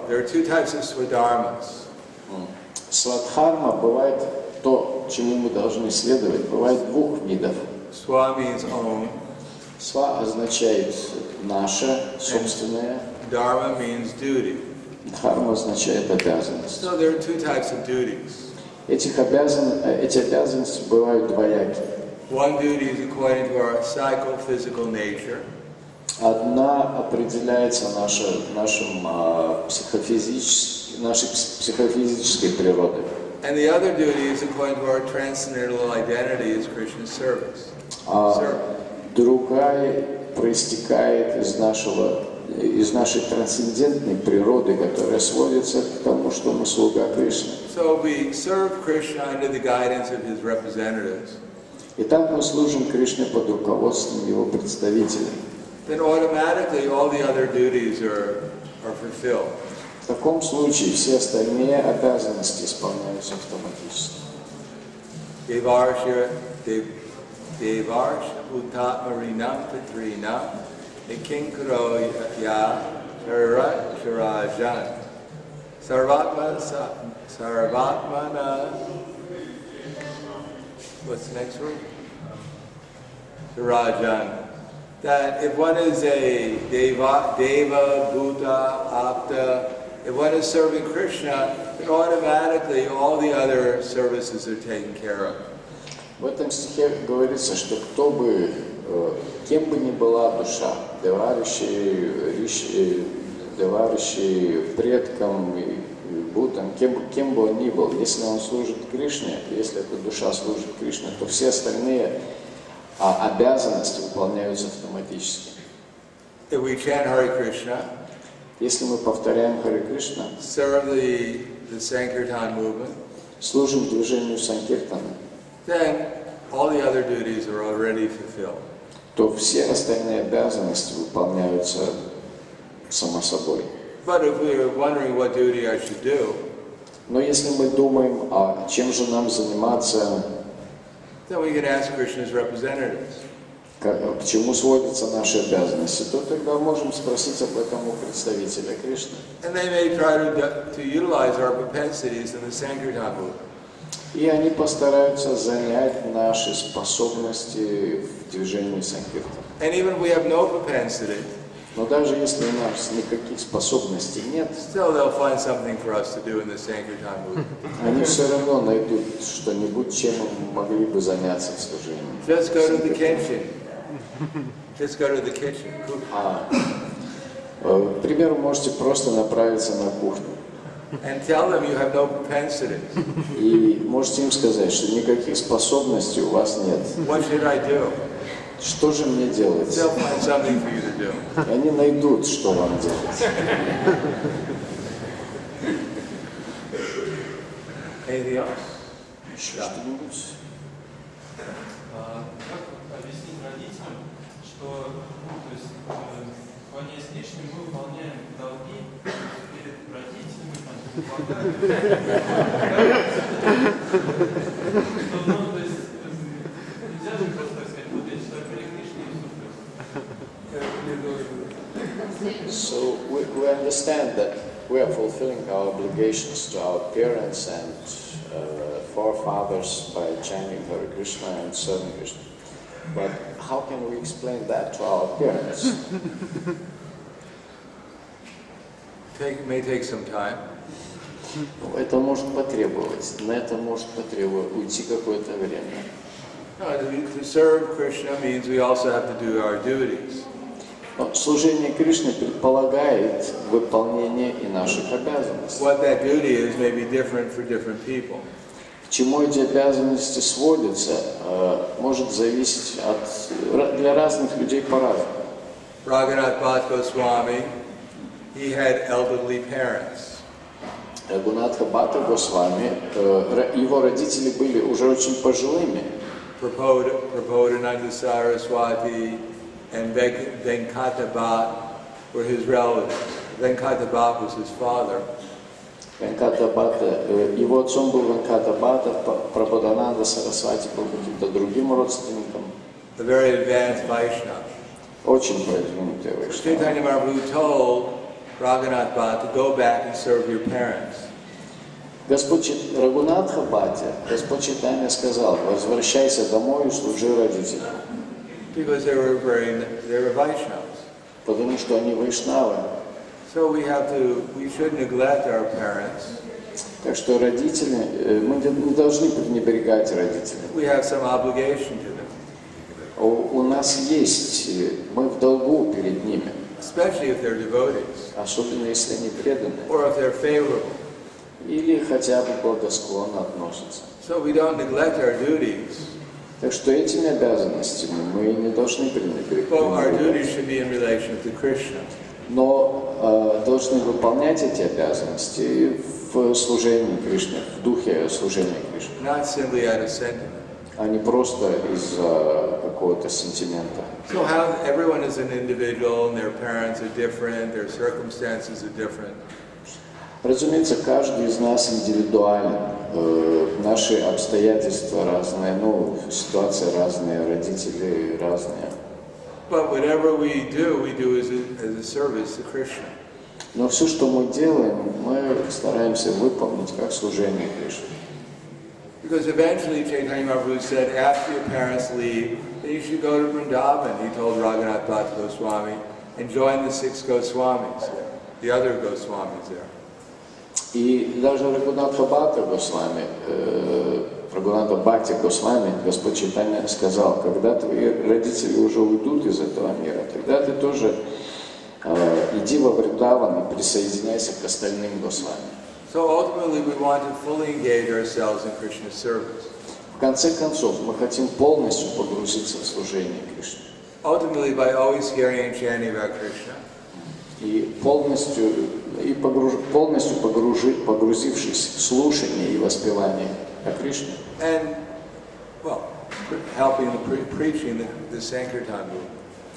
are two types of swadharmas. Свадхарма бывает то, чему мы должны следовать. Бывает двух видов. Swa means own. Сва означает наше, собственное. Dharma means duty. Дхарма означает обязанность. So there are two types of duties. Эти обязанности бывают двоякие. One duty is according to our psychophysical nature. Одна определяется нашей психофизической природой. And the other duty is according to our transcendental identity as Krishna's service. Другая проистекает из нашей трансцендентной природы, которая сводится к тому, что мы слуга Кришны. So we serve Krishna under the guidance of his representatives. Итак, мы служим Кришне под руководством его представителей. Then automatically all the other duties are fulfilled. В таком случае все остальные обязанности исполняются автоматически. Devarsha Bhutatmarinam Pitrinam Nikinkaro Ya Sharajan Sarvatmana. What's the next word? Sharajan. That if one is a Deva, Bhuta, Apta, if one is serving Krishna, then automatically all the other services are taken care of. В этом стихе говорится, что кем бы ни была душа, деварищей, предкам, Бутам, кем бы он ни был, если он служит Кришне, если эта душа служит Кришне, то все остальные обязанности выполняются автоматически. If we chant Hare Krishna, если мы повторяем Харе Кришна, serve the Sankirtan movement, служим движению Санкиртана, then all the other duties are already fulfilled. То все остальные обязанности выполняются само собой. But if we are wondering what duty I should do, но если мы думаем, чем же нам заниматься, then we can ask Krishna's representatives. К чему сводятся наши обязанности, то тогда можем спросить об этом у представителя Кришны. And they may try to utilize our propensities in the Sankirtan movement. И они постараются занять наши способности в движении Санкиртана. And even if we have no propensity, но даже если у нас никаких способностей нет, still they'll find something for us to do in the Sankirtan movement. Они все равно найдут что-нибудь, чем мы могли бы заняться в служении. Just go to the kitchen. Just go to the kitchen. К примеру, можете просто направиться на кухню. And tell them you have no propensities. И можете им сказать, что никаких способностей у вас нет. What should I do? Что же мне делать? They'll find something for you to do. И они найдут, что вам делать. Anything else? Еще что-нибудь? Как объяснить родителям, что в плане с лишним мы выполняем долги перед родителями, нельзя же просто сказать, вот я читаю перед Кришной и So we understand that we are fulfilling our obligations to our parents and forefathers by chanting Hare Krishna and serving Krishna. But how can we explain that to our parents? May take some time. Это может потребовать, на это может уйти какое-то время. To serve Krishna means we also have to do our duties. Служение Кришне предполагает выполнение и наших обязанностей. What that duty is may be different for different people. К чему эти обязанности сводятся, может зависеть для разных людей по-разному. Prahladananda Swami, he had elderly parents. Рагунатха Бхатта Госвами, его родители были уже очень пожилыми. Prahladananda Swami and Venkata Bhatt were his relatives. Venkata Bhatt was his father. Венката Бхатта, его отцом был Венката Бхатта, Праhladananda Сарасвати был каким-то другим родственником. A very advanced Vaishnava. Очень продвинутый Вайшнав. Chaitanya Mahaprabhu told Prahladananda Bhatt to go back and serve your parents. Господь Рагунатха Бхатте, Господь Чайтанья сказал: возвращайся домой и служи родителям. Because they were Vaishnavas. Потому что они вайшнавы. So we should neglect our parents. Так что родители, мы не должны пренебрегать родителям. We have some obligation to them. У нас есть, мы в долгу перед ними. Especially if they're devotees. Особенно если они преданы. Or if they're favorable. Или хотя бы благосклонно относятся. So we don't neglect our duties. Так что этими обязанностями мы не должны пренебрегать. Well, our duties should be in relation to Krishna. Но должны выполнять эти обязанности в служении Кришне, в духе служения Кришне. Not simply out of sentiment. А не просто из-за какого-то сентимента. So how everyone is an individual and their parents are different, their circumstances are different. Разумеется, каждый из нас индивидуален. Наши обстоятельства разные, ситуации разные, родители разные. But whatever we do as a service to Krishna. Но все, что мы делаем, мы стараемся выполнить как служение Кришне. Because eventually Chaitanya Mahaprabhu said, after your parents leave, then you should go to Vrindavan. He told Prahladananda Swami, and join the 6 Goswamis there, the other Goswamis there. И даже Рагунатха Бхатта Госвами, Рагунатха Бхакти Госвами, Господь Чайтанья сказал: когда твои родители уже уйдут из этого мира, тогда ты тоже иди во Вриндаван и присоединяйся к остальным Госвами. So ultimately we want to fully engage ourselves in Krishna's service. В конце концов, мы хотим полностью погрузиться в служение Кришне. Ultimately by always hearing and chanting about Krishna. И полностью погрузившись в слушание и воспевание о Кришне. And, well, helping preaching the Sankirtan movement.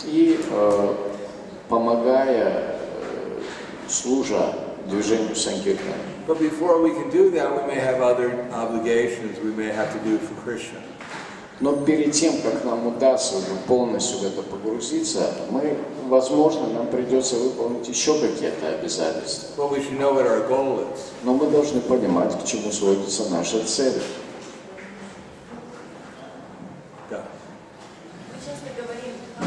И помогая, служа движению Санкиртана. But before we can do that, we may have other obligations we may have to do for Krishna. Но перед тем, как нам удастся полностью в это погрузиться, возможно, нам придется выполнить еще какие-то обязательства. But we should know what our goal is. Но мы должны понимать, к чему сводится наша цель. Да. Мы часто говорим о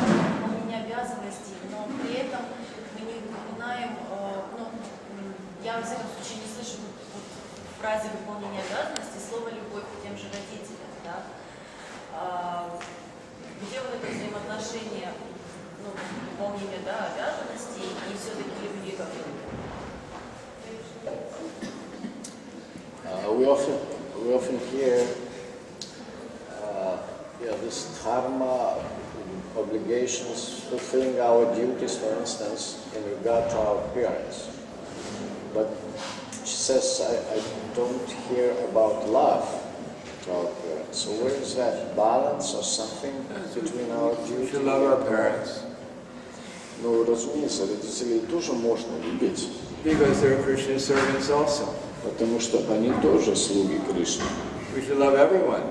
выполнении обязанностей, но при этом мы не упоминаем, я во всяком случае не слышу в фразе выполнения обязанностей слово «любовь» к тем же родителям, да? Где вот это взаимоотношение, выполнения, да, обязанностей и все-таки любви ко всему? We often hear this dharma, obligations, fulfilling our duties, for instance, in regard to our parents. But she says, I don't hear about love to our parents. So where is that balance or something between our duties? We should love our parents. Ну, разумеется, родителей тоже можно любить. Because they're Krishna's servants also. Потому что они тоже слуги Кришны. We should love everyone,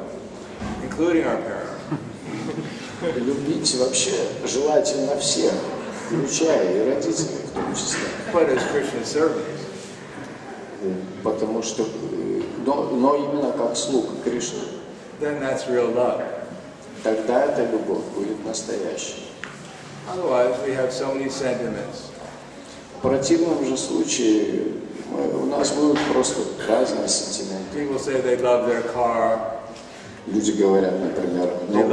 including our parents. Любить вообще желательно всех, включая и родителей в том числе. But as Krishna's servants. Потому что, но именно как слуг Кришны. Then that's real love. Тогда эта любовь будет настоящей. Otherwise, we have so many sentiments. В противном же случае у нас будут просто разные сентименты. People say they love their car. Люди говорят, например, They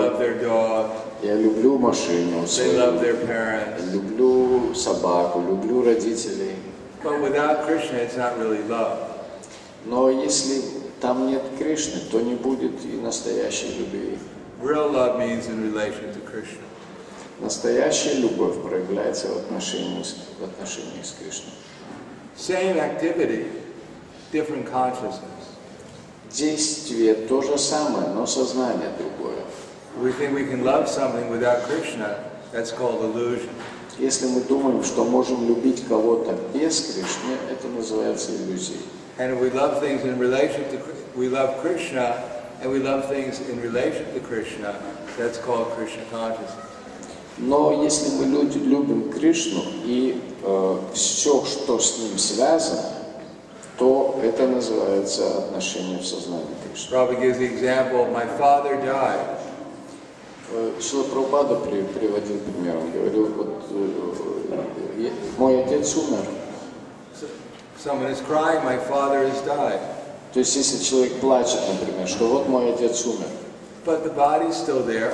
люблю машину they свою, love their parents. люблю собаку, люблю родителей. But without Krishna, it's not really love. Но если там нет Кришны, то не будет и настоящей любви. Real love means in relation to Krishna. Настоящая любовь проявляется в отношении с Кришной. Same activity, different consciousness. Действие то же самое, но сознание другое. We think we can love something without Krishna, that's called illusion. Если мы думаем, что можем любить кого-то без Кришны, это называется иллюзией. And if we love things in relation to, we love Krishna, and we love things in relation to Krishna, that's called Krishna consciousness. Но если мы любим Кришну и все, что с ним связано, то это называется отношение в сознании Кришны. Prabhupada gives the example, my father died. Шрила Прабхупада приводил пример, он говорил, вот мой отец умер. Someone is crying, my father has died. То есть если человек плачет, например, что вот мой отец умер, But the body's still there.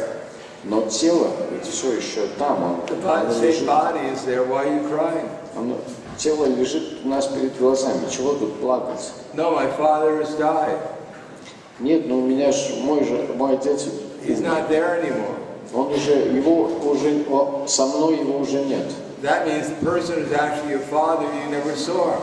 но тело ведь все еще там, The same body is there, why are you crying? тело лежит у нас перед глазами, чего тут плакать? No, my father has died. Нет, но у меня же мой отец, He's not there anymore. он уже со мной его уже нет. That means the person who's actually your father, you never saw him.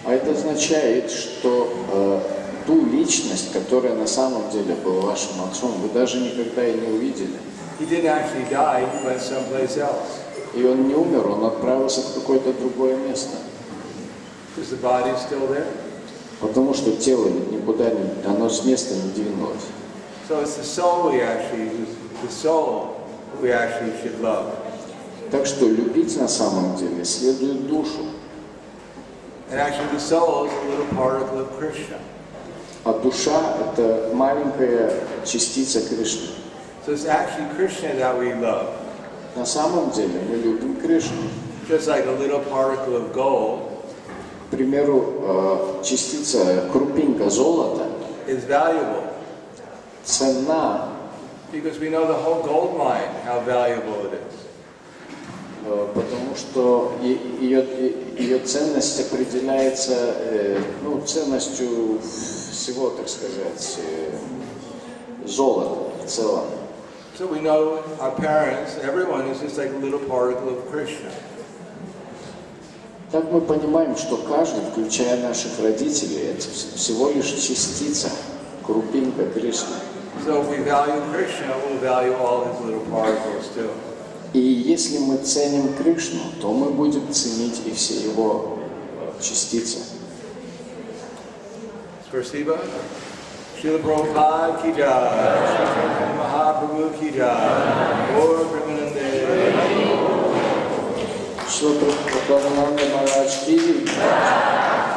А это означает, что ту личность, которая на самом деле была вашим отцом, вы даже никогда и не увидели. He didn't actually die, he went someplace else. И он не умер, он отправился в какое-то другое место. Because the body is still there. Потому что тело никуда не, оно с места не двинулось. So it's the soul we actually should love. Так что любить на самом деле следует душу. And actually the soul is a little particle of Krishna. А душа – это маленькая частица Кришны. So it's actually Krishna that we love. На самом деле мы любим Кришну. Just like a little particle of gold. К примеру, частица, крупинка золота is valuable. Ценна. Because we know the whole gold mine, how valuable it is. Потому что ее ценность определяется ценностью всего, так сказать, золота в целом. So we know our parents, everyone is just like a little particle of Krishna. Так мы понимаем, что каждый, включая наших родителей, это всего лишь частица, крупинка Кришны. So if we value Krishna, we'll value all his little particles too. И если мы ценим Кришну, то мы будем ценить и все его частицы. Спасибо. Шрила Прабхупада ки джай, Шри Chaitanya Mahaprabhu ки джай, Гаур Прямананде. Шрила Праhladananda Maharaj ки джай.